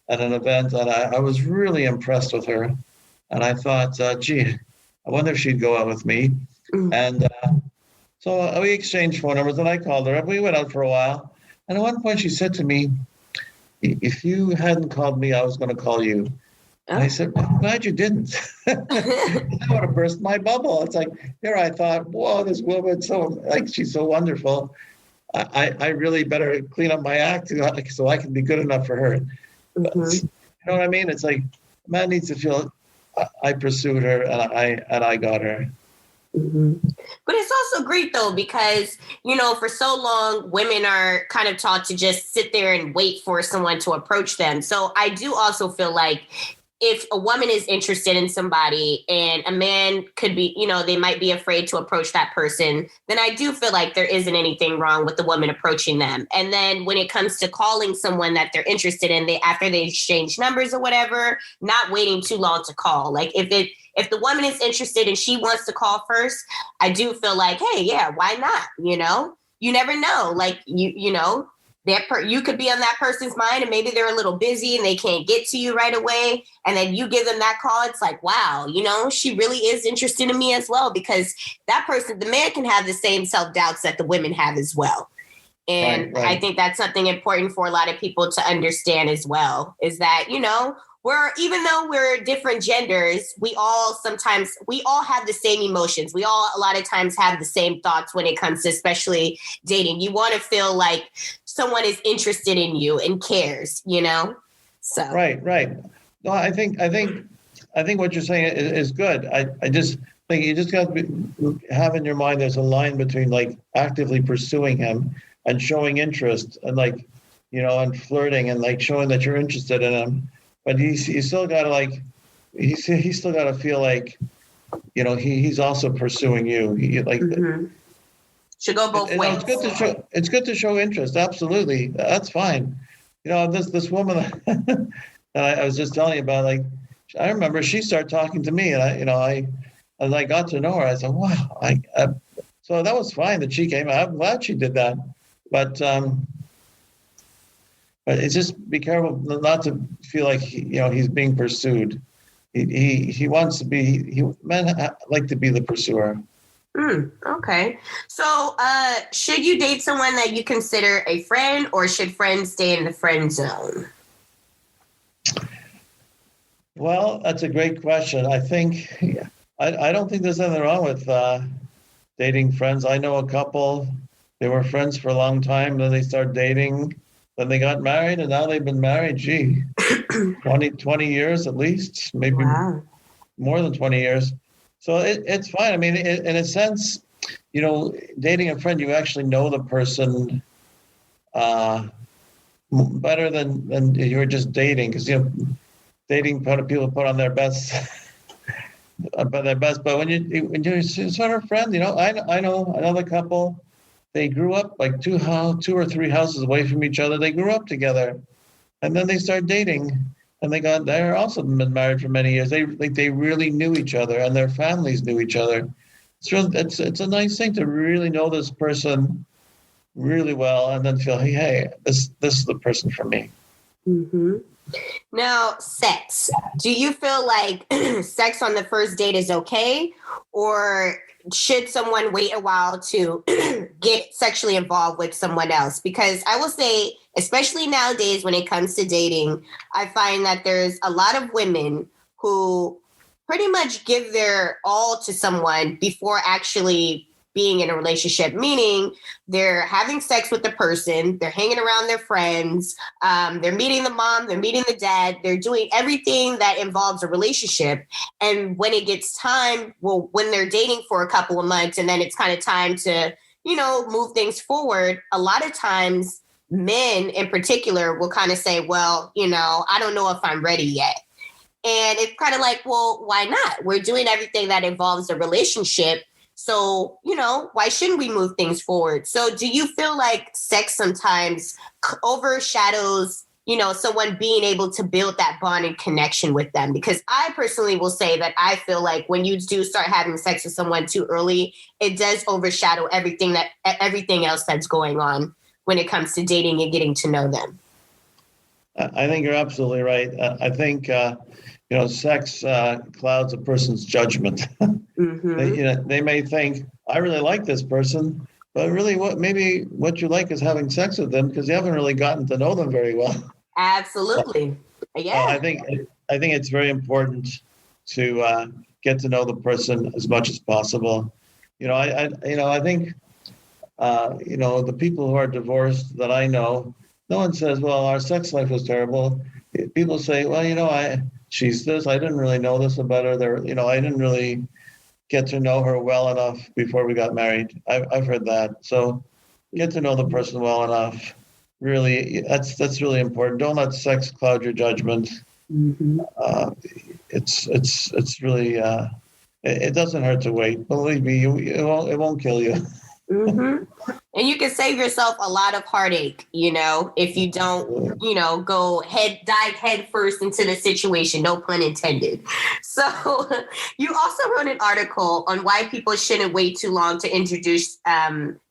C: at an event, and I was really impressed with her. And I thought, gee, I wonder if she'd go out with me. And so we exchanged phone numbers, and I called her up. We went out for a while. And at one point she said to me, if you hadn't called me, I was going to call you. And I said, well, I'm glad you didn't. I would have burst my bubble. It's like, here I thought, whoa, this woman, she's so wonderful. I really better clean up my act so I can be good enough for her. Mm-hmm. You know what I mean? It's like, a man needs to feel I pursued her and I got her.
B: Mm-hmm. But it's also great, though, because, for so long, women are kind of taught to just sit there and wait for someone to approach them. So I do also feel like if a woman is interested in somebody and a man could be, they might be afraid to approach that person, then I do feel like there isn't anything wrong with the woman approaching them. And then when it comes to calling someone that they're interested in, after they exchange numbers or whatever, not waiting too long to call. Like if the woman is interested and she wants to call first, I do feel like, hey, yeah, why not? You never know. Like, you could be on that person's mind and maybe they're a little busy and they can't get to you right away. And then you give them that call. It's like, wow, she really is interested in me as well, because that person, the man, can have the same self-doubts that the women have as well. And right. I think that's something important for a lot of people to understand as well, is that, even though we're different genders, we all have the same emotions. We all, a lot of times, have the same thoughts when it comes to especially dating. You want to feel like someone is interested in you and cares, So
C: right. No, I think what you're saying is good. I just think you just got to have in your mind there's a line between like actively pursuing him and showing interest and and flirting and like showing that you're interested in him. But you still got to he's still got to feel like, he's also pursuing you.
B: Mm-hmm. Should go both ways.
C: It's good to show interest. Absolutely, that's fine. This woman that I was just telling you about, I remember she started talking to me, and as I got to know her, I said, wow. So that was fine that she came. I'm glad she did that, but it's just be careful not to feel like he's being pursued. He wants to be. Men like to be the pursuer.
B: Okay. So, should you date someone that you consider a friend, or should friends stay in the friend zone?
C: Well, that's a great question. I think I don't think there's anything wrong with dating friends. I know a couple. They were friends for a long time, then they started dating. Then they got married, and now they've been married, 20 years at least, maybe more than 20 years. So it's fine. I mean, in a sense, dating a friend, you actually know the person better than you're just dating, because dating people put on their best. But when you're sort of friends, I know another couple. They grew up like two or three houses away from each other. They grew up together, and then they started dating, and they're also been married for many years. They really knew each other, and their families knew each other. It's a nice thing to really know this person really well, and then feel, hey, this is the person for me.
B: Mm-hmm. Now, sex. Do you feel like sex on the first date is okay, or should someone wait a while to get sexually involved with someone else? Because I will say, especially nowadays when it comes to dating, I find that there's a lot of women who pretty much give their all to someone before actually being in a relationship, meaning they're having sex with the person, they're hanging around their friends, they're meeting the mom, they're meeting the dad, they're doing everything that involves a relationship. And when it gets time, when they're dating for a couple of months and then it's kind of time to, move things forward, a lot of times men in particular will kind of say, well, I don't know if I'm ready yet. And it's kind of like, well, why not? We're doing everything that involves a relationship. So, why shouldn't we move things forward? So do you feel like sex sometimes overshadows, someone being able to build that bond and connection with them? Because I personally will say that I feel like when you do start having sex with someone too early, it does overshadow everything else that's going on when it comes to dating and getting to know them.
C: I think you're absolutely right. I think, sex clouds a person's judgment.
B: Mm-hmm.
C: They may think, I really like this person, but really what you like is having sex with them, because you haven't really gotten to know them very well.
B: Absolutely. Yeah.
C: I think it's very important to get to know the person as much as possible. I think the people who are divorced that I know, no one says, well, our sex life was terrible. People say, well, she's this, I didn't really know this about her. I didn't really get to know her well enough before we got married. I've heard that. So get to know the person well enough. Really, that's really important. Don't let sex cloud your judgment.
B: Mm-hmm.
C: It's really it doesn't hurt to wait. Believe me, it won't kill you.
B: Mm-hmm. And you can save yourself a lot of heartache, if you don't, dive head first into the situation, no pun intended. So you also wrote an article on why people shouldn't wait too long to introduce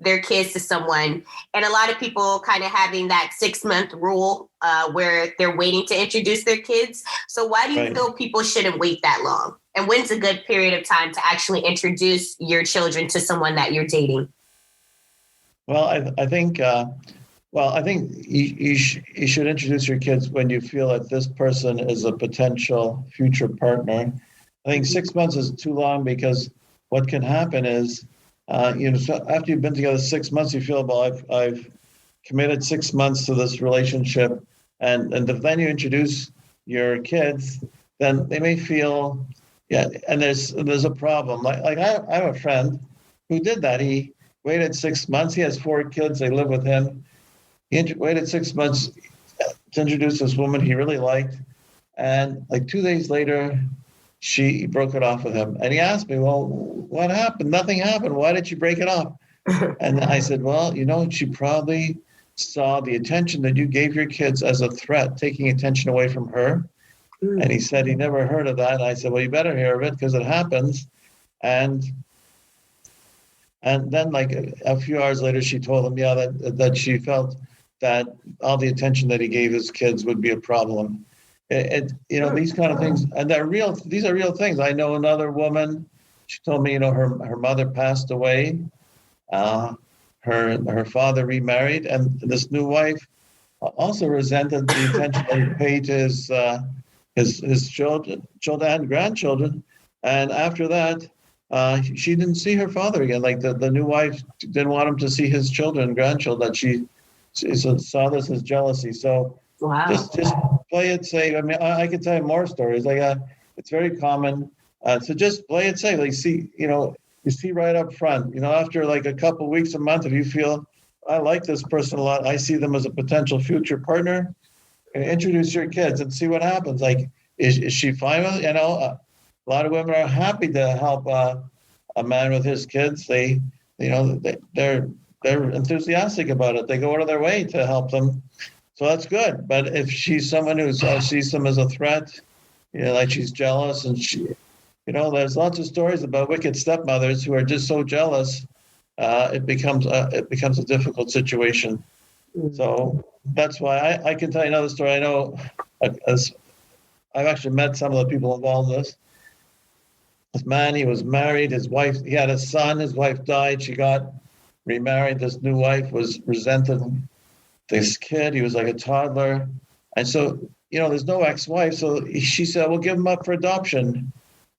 B: their kids to someone. And a lot of people kind of having that 6-month rule where they're waiting to introduce their kids. So why do you feel people shouldn't wait that long? And when's a good period of time to actually introduce your children to someone that you're dating?
C: Well, I think you should introduce your kids when you feel that this person is a potential future partner. I think 6 months is too long, because what can happen is, so after you've been together 6 months, you feel, well, I've committed 6 months to this relationship, and if then you introduce your kids, then they may feel, and there's a problem. Like I have a friend who did that. He waited 6 months. He has 4 kids. They live with him. He waited 6 months to introduce this woman he really liked. And like 2 days later, she broke it off with him. And he asked me, well, what happened? Nothing happened. Why did she break it off? And I said, well, she probably saw the attention that you gave your kids as a threat, taking attention away from her. And he said he never heard of that. And I said, well, you better hear of it, because it happens. And then, like a few hours later, she told him, that she felt that all the attention that he gave his kids would be a problem. These kind of things, and they're real. These are real things. I know another woman. She told me, her mother passed away. Her father remarried, and this new wife also resented the attention that he paid to his children and grandchildren. And after that, she didn't see her father again. Like the new wife didn't want him to see his children and grandchildren. That she saw this as jealousy. So
B: wow.
C: just play it safe. I mean, I could tell you more stories. It's very common. So just play it safe. Like you see right up front. After like a couple of weeks, a month, if you feel I like this person a lot. I see them as a potential future partner. Introduce your kids and see what happens. Like, is she fine with it? You know, a lot of women are happy to help a man with his kids. They're enthusiastic about it. They go out of their way to help them. So that's good. But if she's someone who sees them as a threat, like she's jealous, and there's lots of stories about wicked stepmothers who are just so jealous, it becomes a difficult situation. Mm-hmm. So that's why I can tell you another story. I know, as I've actually met some of the people involved in this. This man, he was married. His wife, he had a son. His wife died. She got remarried. This new wife was resented this kid. He was like a toddler. And so, there's no ex-wife. So she said, we'll give him up for adoption.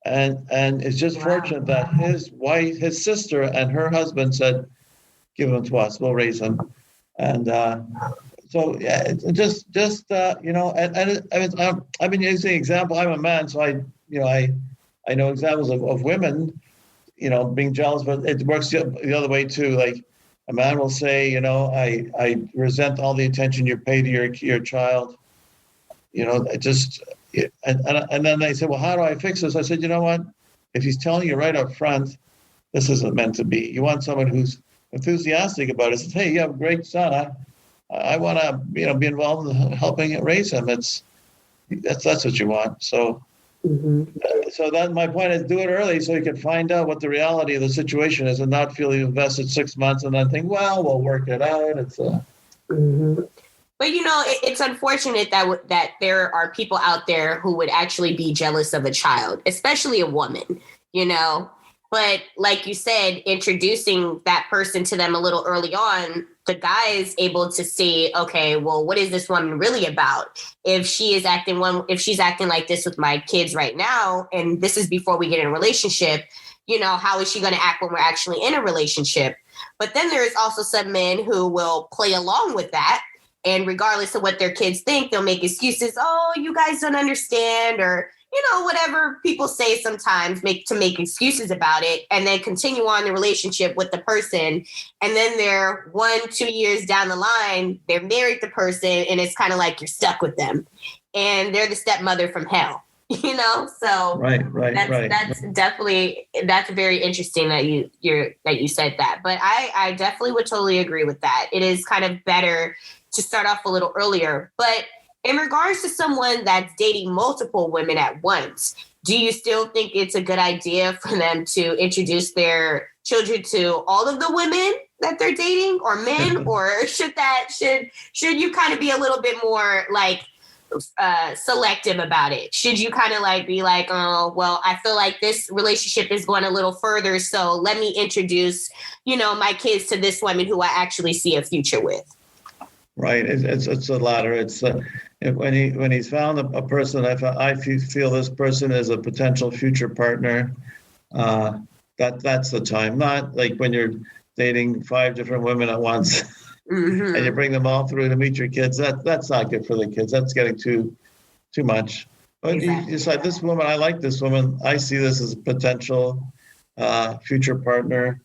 C: And it's just fortunate that his wife, his sister, and her husband said, give him to us. We'll raise him. And so, yeah, just and I've been using the example. I'm a man, so I know examples of women, being jealous, but it works the other way too. Like a man will say, I resent all the attention you pay to your child. And then they say, well, how do I fix this? I said, you know what? If he's telling you right up front, this isn't meant to be. You want someone who's enthusiastic about it. Says, hey, you have a great son. I want to, be involved in helping raise him. That's what you want. So, so that my point is, do it early so you can find out what the reality of the situation is, and not feel you invested 6 months and then think, well, we'll work it out. It's
B: But it's unfortunate that there are people out there who would actually be jealous of a child, especially a woman. But like you said, introducing that person to them a little early on, the guy is able to see, okay, well, what is this woman really about? If she's acting like this with my kids right now, and this is before we get in a relationship, how is she going to act when we're actually in a relationship? But then there is also some men who will play along with that. And regardless of what their kids think, they'll make excuses. Oh, you guys don't understand, or, whatever people say sometimes, make excuses about it, and then continue on the relationship with the person. And then they're 1-2 years down the line, they're married the person, and it's kind of like you're stuck with them, and they're the stepmother from hell. So
C: right.
B: That's very interesting that you said that. But I definitely would totally agree with that. It is kind of better to start off a little earlier. But in regards to someone that's dating multiple women at once, do you still think it's a good idea for them to introduce their children to all of the women that they're dating, or men? Or should you kind of be a little bit more like selective about it? Should you kind of like be like, oh, well, I feel like this relationship is going a little further, so let me introduce, my kids to this woman who I actually see a future with?
C: Right. It's the latter. It's when he's found a person, I feel this person is a potential future partner. That's the time. Not like when you're dating 5 different women at once, and you bring them all through to meet your kids. That's not good for the kids. That's getting too much. But exactly. You decide, this woman, I like this woman. I see this as a potential future partner.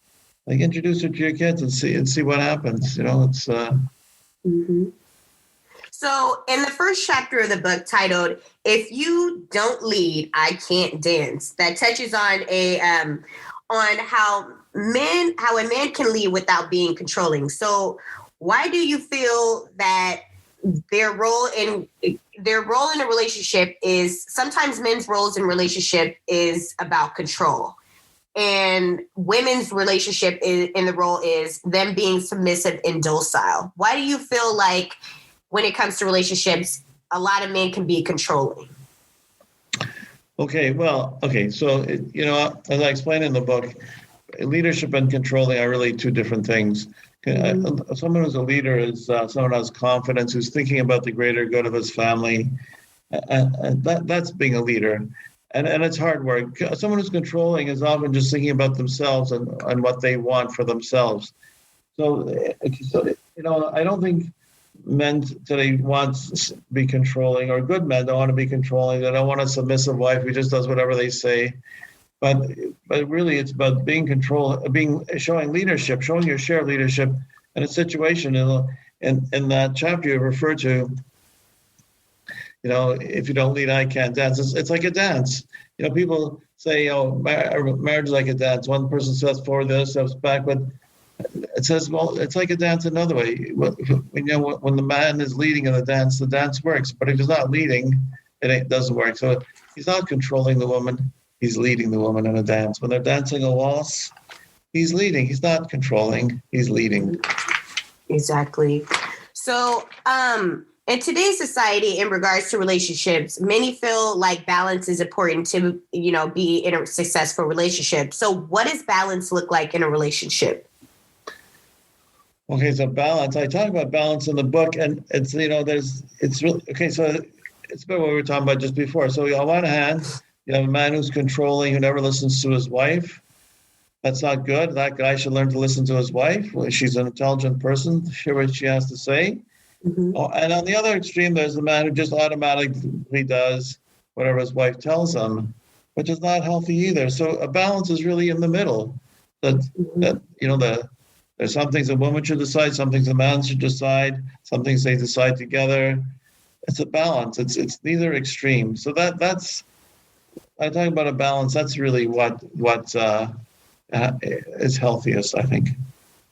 C: Like, introduce her to your kids and see what happens. It's.
B: So in the first chapter of the book, titled "If You Don't Lead, I Can't Dance," that touches on on how a man can lead without being controlling. So why do you feel that their role in a relationship is, sometimes men's roles in relationship is about control, and women's relationship in the role is them being submissive and docile? Why do you feel like when it comes to relationships, a lot of men can be controlling?
C: Okay. So, as I explained in the book, leadership and controlling are really two different things. Someone who's a leader is someone who has confidence, who's thinking about the greater good of his family. And that's being a leader. And it's hard work. Someone who's controlling is often just thinking about themselves and what they want for themselves. So I don't think men today want to be controlling, or good men don't want to be controlling. They don't want a submissive wife who just does whatever they say. But really, it's about being showing leadership, showing your share of leadership, in a situation in that chapter you refer to, if you don't lead, I can't dance. It's like a dance. People say, marriage is like a dance. One person steps forward, the other steps back, but it says, well, it's like a dance another way. When the man is leading in the dance works. But if he's not leading, it doesn't work. So he's not controlling the woman. He's leading the woman in a dance. When they're dancing a waltz, he's leading. He's not controlling. He's leading. Exactly.
B: So, in today's society, in regards to relationships, many feel like balance is important to, be in a successful relationship. So what does balance look like in a relationship?
C: Okay, so balance. I talk about balance in the book, and it's, it's really, okay, so it's about what we were talking about just before. So on one hand, you have a man who's controlling, who never listens to his wife. That's not good. That guy should learn to listen to his wife. She's an intelligent person, hear what she has to say. Mm-hmm. And on the other extreme, there's the man who just automatically does whatever his wife tells him, which is not healthy either. So a balance is really in the middle. There's some things a woman should decide, some things a man should decide, some things they decide together. It's a balance. It's neither extreme. So that's I talk about a balance. That's really what is healthiest, I think.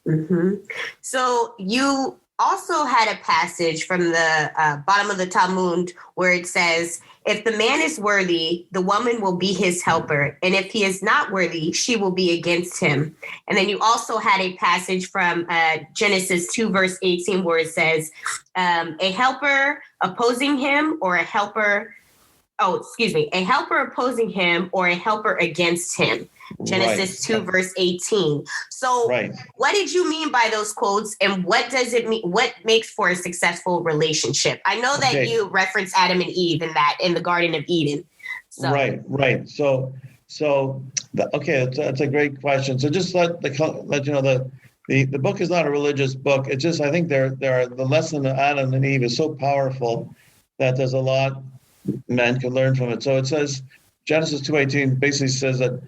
B: Mm-hmm. So you also had a passage from the bottom of the Talmud where it says, if the man is worthy, the woman will be his helper. And if he is not worthy, she will be against him. And then you also had a passage from Genesis 2, verse 18, where it says, a helper opposing him or a helper opposing him or a helper against him. Genesis 2, verse 18. So What did you mean by those quotes, and what does it mean? What makes for a successful relationship? I know that you referenced Adam and Eve in the Garden of Eden. So.
C: Right. So that's a great question. So just let you know that the book is not a religious book. It's just, I think the lesson of Adam and Eve is so powerful that there's a lot men can learn from it. So it says, Genesis 2:18 basically says that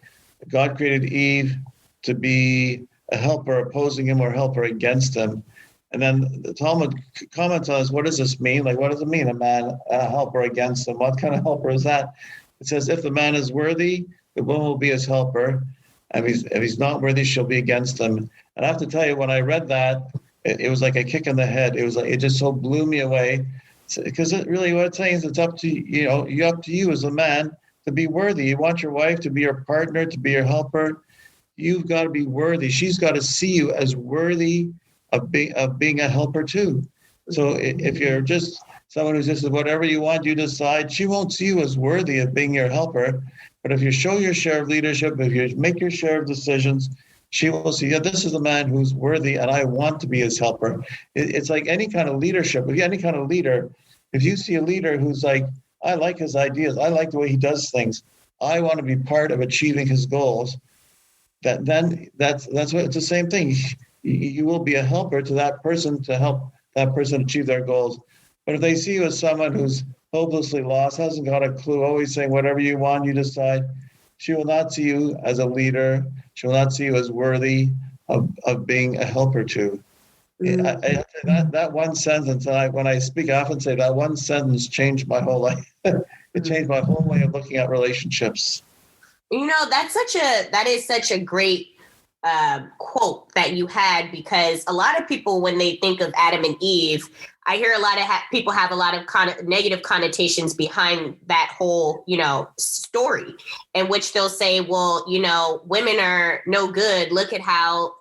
C: God created Eve to be a helper opposing him or helper against him. And then the Talmud comments on this. What does this mean? Like, what does it mean, a helper against him? What kind of helper is that? It says, if the man is worthy, the woman will be his helper. And if he's not worthy, she'll be against him. And I have to tell you, when I read that, it was like a kick in the head. It was like, it just so blew me away. Because it really, what it's saying is it's up to you as a man to be worthy. You want your wife to be your partner, to be your helper. You've got to be worthy. She's got to see you as worthy of being a helper too. So if you're just someone who just says whatever you want, you decide, she won't see you as worthy of being your helper. But if you show your share of leadership, if you make your share of decisions, she will see, this is a man who's worthy and I want to be his helper. It's like any kind of leadership. If you're any kind of leader, if you see a leader who's like, I like his ideas, I like the way he does things, I want to be part of achieving his goals, then that's what it's the same thing. You will be a helper to that person to help that person achieve their goals. But if they see you as someone who's hopelessly lost, hasn't got a clue, always saying whatever you want, you decide, she will not see you as a leader. She will not see you as worthy of being a helper to. Mm-hmm. That one sentence, when I speak, I often say that one sentence changed my whole life. It changed my whole way of looking at relationships.
B: That is such a great quote that you had, because a lot of people, when they think of Adam and Eve, I hear a lot of people have a lot of negative connotations behind that whole, story, in which they'll say, well, women are no good. Look at how,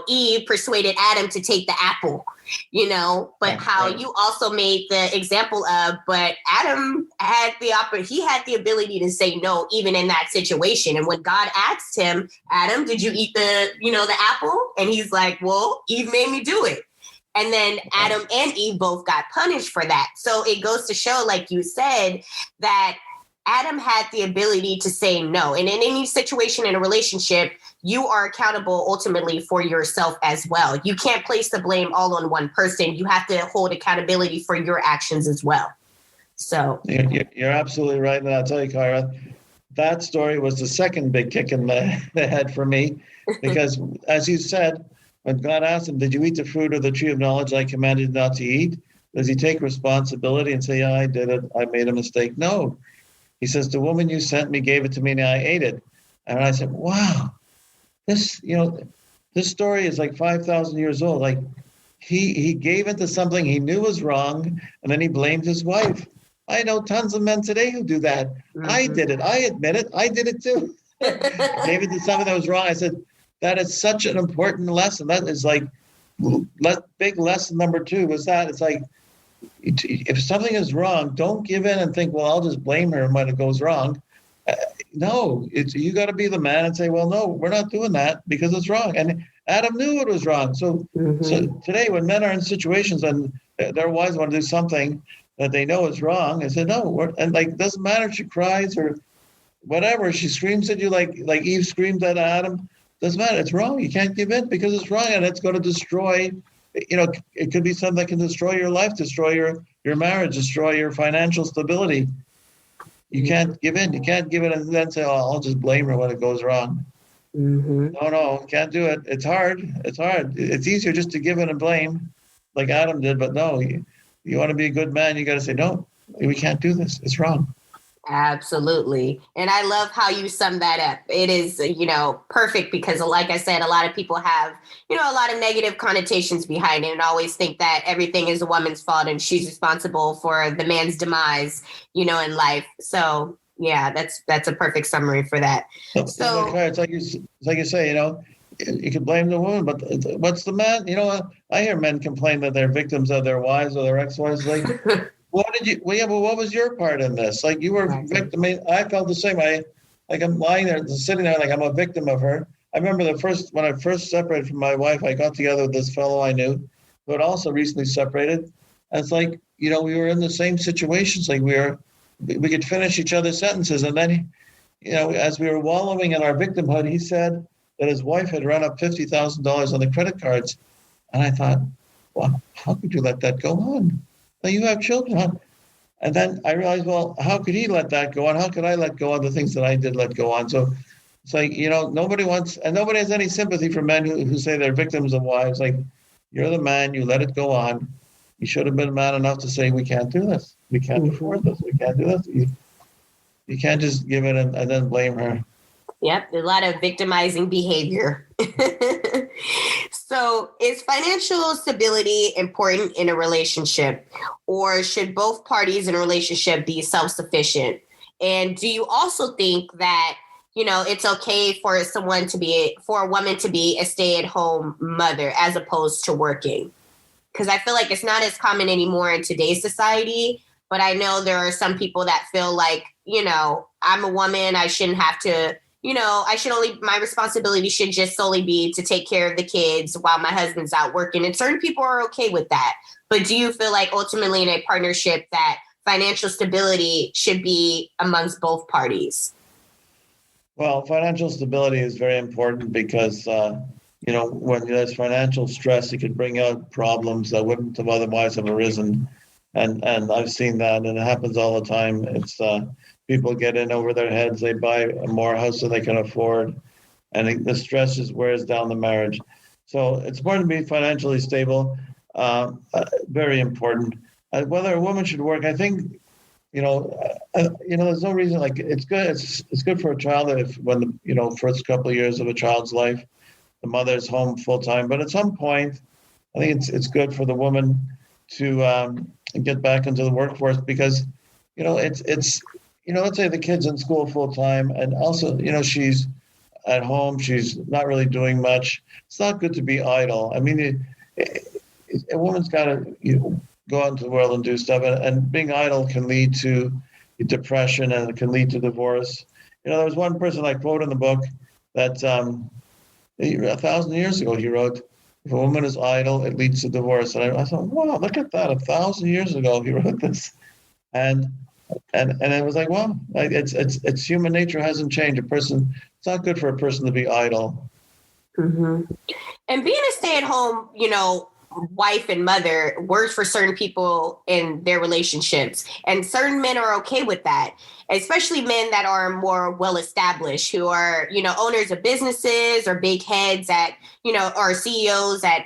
B: Eve persuaded Adam to take the apple, but you also made the example of, but Adam had he had the ability to say no, even in that situation. And when God asked him, Adam, did you eat the apple? And he's like, well, Eve made me do it. And then Adam and Eve both got punished for that. So it goes to show, like you said, that Adam had the ability to say no. And in any situation in a relationship, you are accountable ultimately for yourself as well. You can't place the blame all on one person. You have to hold accountability for your actions as well. So
C: you're absolutely right. And I'll tell you, Kyra, that story was the second big kick in the head for me, because as you said, when God asked him, did you eat the fruit of the tree of knowledge I commanded not to eat? Does he take responsibility and say, yeah, I did it. I made a mistake? No. He says, the woman you sent me gave it to me and I ate it. And I said, wow, this story is like 5,000 years old. Like he gave into something he knew was wrong, and then he blamed his wife. I know tons of men today who do that. Mm-hmm. I did it. I admit it. I did it too. Gave it to something that was wrong. I said, that is such an important lesson. That is like big lesson number 2 was that it's like, if something is wrong, don't give in and think, well, I'll just blame her when it goes wrong. No, you got to be the man and say, well, no, we're not doing that because it's wrong. And Adam knew it was wrong. So today when men are in situations and their wives want to do something that they know is wrong, I said, no, and like, doesn't matter if she cries or whatever, she screams at you like Eve screamed at Adam, doesn't matter. It's wrong. You can't give in because it's wrong, and it's going to destroy, it could be something that can destroy your life, destroy your marriage, destroy your financial stability. You can't give in. You can't give it and then say, oh, I'll just blame her when it goes wrong. Mm-hmm. No, can't do it. It's hard. It's easier just to give in and blame like Adam did, but no, you want to be a good man, you got to say, no, we can't do this. It's wrong.
B: Absolutely. And I love how you sum that up. It is, perfect because like I said, a lot of people have, a lot of negative connotations behind it and always think that everything is a woman's fault and she's responsible for the man's demise, in life. So yeah, that's a perfect summary for that. So
C: it's like you say, you can blame the woman, but what's the man? I hear men complain that they're victims of their wives or their ex-wives. Like, what was your part in this? Like, you were a victim. I mean, I felt the same way. Like, I'm lying there, sitting there, like I'm a victim of her. I remember when I first separated from my wife, I got together with this fellow I knew who had also recently separated. And it's like, we were in the same situations. Like we could finish each other's sentences. And then, as we were wallowing in our victimhood, he said that his wife had run up $50,000 on the credit cards. And I thought, well, how could you let that go on? Well, you have children, huh? And then I realized, well, how could he let that go on? How could I let go on the things that I did let go on? So it's like, nobody has any sympathy for men who say they're victims of wives. Like, you're the man, you let it go on. You should have been man enough to say, we can't do this. We can't afford this. We can't do this. You can't just give it and then blame her.
B: Yep, a lot of victimizing behavior. So is financial stability important in a relationship, or should both parties in a relationship be self-sufficient? And do you also think that, it's okay for a woman to be a stay-at-home mother as opposed to working? Because I feel like it's not as common anymore in today's society, but I know there are some people that feel like, I'm a woman, I shouldn't have to, my responsibility should just solely be to take care of the kids while my husband's out working. And certain people are okay with that. But do you feel like ultimately in a partnership that financial stability should be amongst both parties?
C: Well, financial stability is very important because, when there's financial stress, it could bring out problems that wouldn't have otherwise have arisen. And I've seen that, and it happens all the time. It's people get in over their heads. They buy more house than they can afford. And the stress just wears down the marriage. So it's important to be financially stable. Very important. Whether a woman should work, I think, there's no reason, like, it's good. It's good for a child when the first couple of years of a child's life, the mother's home full time. But at some point, I think it's good for the woman to get back into the workforce because, it's let's say the kid's in school full time and also, she's at home, she's not really doing much. It's not good to be idle. I mean, a woman's got to go out into the world and do stuff, and being idle can lead to depression and it can lead to divorce. There was one person I quote in the book that 1,000 years ago he wrote, if a woman is idle, it leads to divorce. And I thought, wow, look at that. 1,000 years ago he wrote this. And it was like, well, it's human nature hasn't changed. It's not good for a person to be idle.
B: Mm-hmm. And being a stay-at-home, wife and mother works for certain people in their relationships. And certain men are okay with that, especially men that are more well-established, who are, owners of businesses or big heads at, or CEOs at,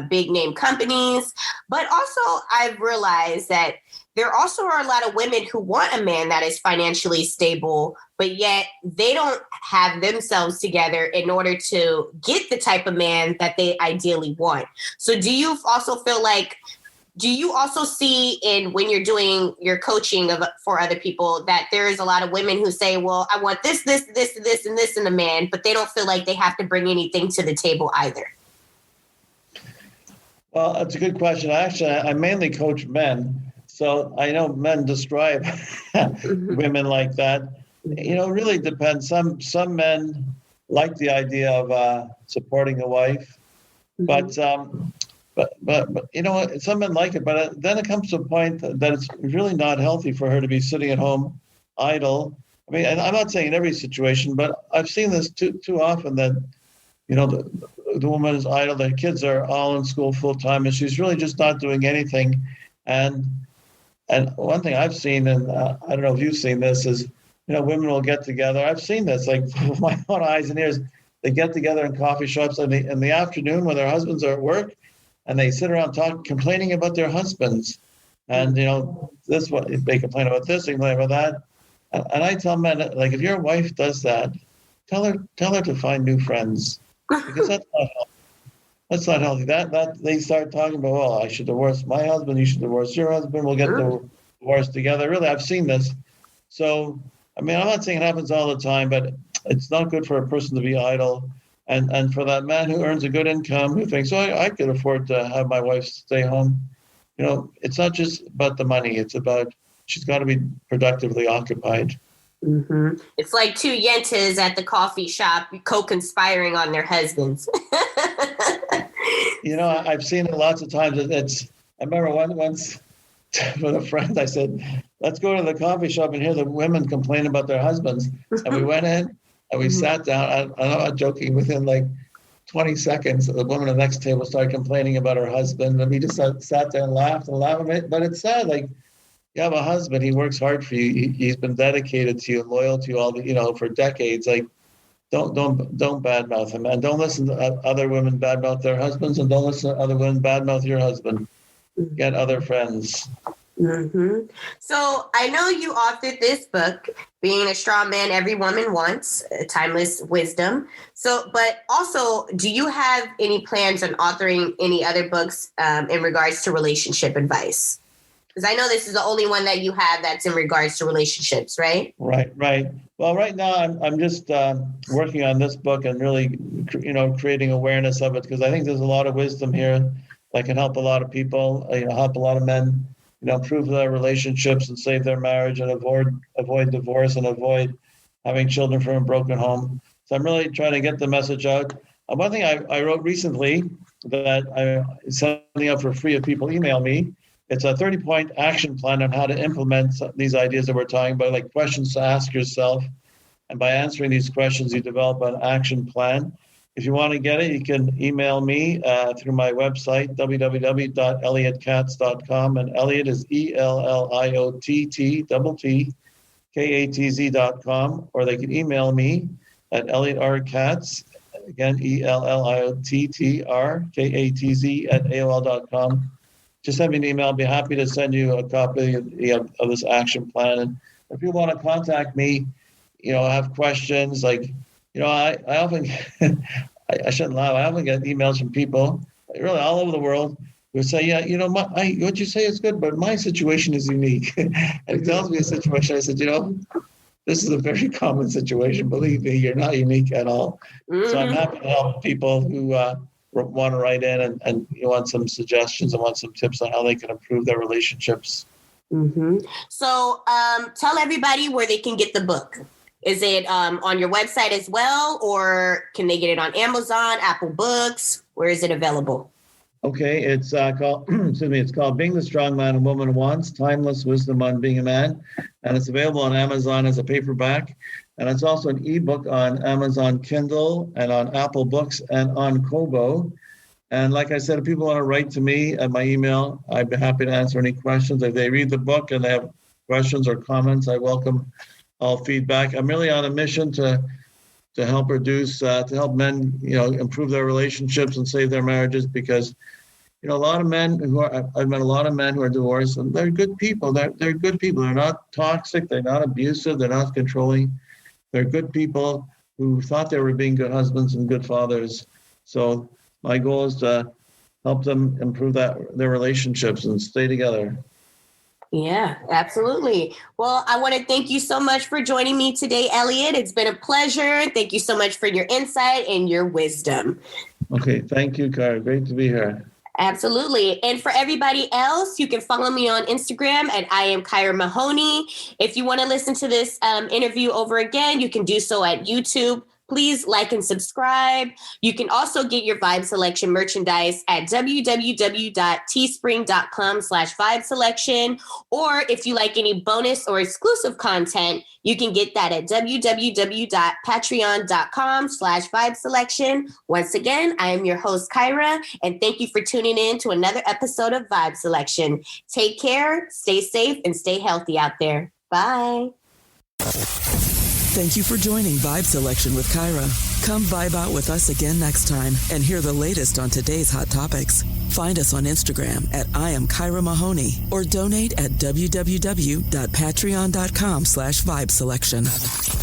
B: big name companies. But also I've realized that there also are a lot of women who want a man that is financially stable, but yet they don't have themselves together in order to get the type of man that they ideally want. So do you also see when you're doing your coaching for other people that there is a lot of women who say, well, I want this, and this in a man, but they don't feel like they have to bring anything to the table either?
C: Well, that's a good question. I mainly coach men. So I know men describe women like that. It really depends. Some men like the idea of supporting a wife, but some men like it. But then it comes to a point that it's really not healthy for her to be sitting at home idle. I mean, and I'm not saying in every situation, but I've seen this too often that the woman is idle. The kids are all in school full time, and she's really just not doing anything. And one thing I've seen, and I don't know if you've seen this, is, women will get together. I've seen this, like, with my own eyes and ears. They get together in coffee shops in the afternoon when their husbands are at work, and they sit around complaining about their husbands. And, they complain about this, they complain about that. And I tell men, like, if your wife does that, tell her to find new friends, because that's not healthy. That's not healthy. That they start talking about, well, I should divorce my husband, you should divorce your husband, we'll get divorced together. Really, I've seen this. So, I mean, I'm not saying it happens all the time, but it's not good for a person to be idle. And for that man who earns a good income, who thinks, I could afford to have my wife stay home, it's not just about the money. It's about, she's got to be productively occupied.
B: Mm-hmm. It's like two yentas at the coffee shop co-conspiring on their husbands.
C: I've seen it lots of times. I remember once with a friend, I said, let's go to the coffee shop and hear the women complain about their husbands. And we went in and we sat down. I'm not joking. Within like 20 seconds, the woman at the next table started complaining about her husband. And we just sat there and laughed. But it's sad. Like, you have a husband, he works hard for you. He's been dedicated to you and loyal to you for decades. Like, don't badmouth him, and don't listen to other women badmouth their husbands, and don't listen to other women badmouth your husband. Get other friends.
B: Mm-hmm. So I know you authored this book, Being a Strong Man Every Woman Wants, Timeless Wisdom. So, but also, do you have any plans on authoring any other books in regards to relationship advice? Because I know this is the only one that you have that's in regards to relationships, right?
C: Right. Well, right now I'm just working on this book and really, creating awareness of it, because I think there's a lot of wisdom here that can help a lot of people, help a lot of men, improve their relationships and save their marriage and avoid divorce and avoid having children from a broken home. So I'm really trying to get the message out. One thing I wrote recently that I'm sending out for free if people email me. It's a 30-point action plan on how to implement these ideas that we're talking about, like questions to ask yourself. And by answering these questions, you develop an action plan. If you want to get it, you can email me through my website, www.elliottKatz.com. And Elliott is ELLIOTTKATZ.com. Or they can email me at ElliottRKatz, again, ELLIOTTRKATZ@AOL.com. Just send me an email. I'll be happy to send you a copy of this action plan. And if you want to contact me, have questions, like, I often, I shouldn't lie, I often get emails from people, really all over the world, who say, what you say is good, but my situation is unique. And he tells me a situation. I said, this is a very common situation. Believe me, you're not unique at all. Mm-hmm. So I'm happy to help people who want to write in and you want some suggestions and want some tips on how they can improve their relationships.
B: Mm-hmm. So tell everybody where they can get the book. Is it on your website as well, or can they get it on Amazon, Apple Books? Where is it available?
C: Okay, it's called Being the Strong Man a Woman Wants, Timeless Wisdom on Being a Man. And it's available on Amazon as a paperback. And it's also an ebook on Amazon Kindle and on Apple Books and on Kobo. And like I said, if people want to write to me at my email, I'd be happy to answer any questions. If they read the book and they have questions or comments, I welcome all feedback. I'm really on a mission to help help men, improve their relationships and save their marriages, because, a lot of men I've met a lot of men who are divorced, and they're good people. They're good people. They're not toxic. They're not abusive. They're not controlling. They're good people who thought they were being good husbands and good fathers. So my goal is to help them improve their relationships and stay together.
B: Yeah, absolutely. Well, I want to thank you so much for joining me today, Elliott. It's been a pleasure. Thank you so much for your insight and your wisdom.
C: Okay. Thank you, Cara. Great to be here.
B: Absolutely. And for everybody else, you can follow me on Instagram at I am Kyra Mahoney. If you want to listen to this interview over again, you can do so at YouTube. Please like and subscribe. You can also get your Vibe Selection merchandise at www.teespring.com/vibeselection. Or if you like any bonus or exclusive content, you can get that at www.patreon.com/vibeselection. Once again, I am your host, Kyra, and thank you for tuning in to another episode of Vibe Selection. Take care, stay safe, and stay healthy out there. Bye.
A: Thank you for joining Vibe Selection with Kyra. Come vibe out with us again next time and hear the latest on today's hot topics. Find us on Instagram at I am Kyra Mahoney or donate at www.patreon.com/vibeselection.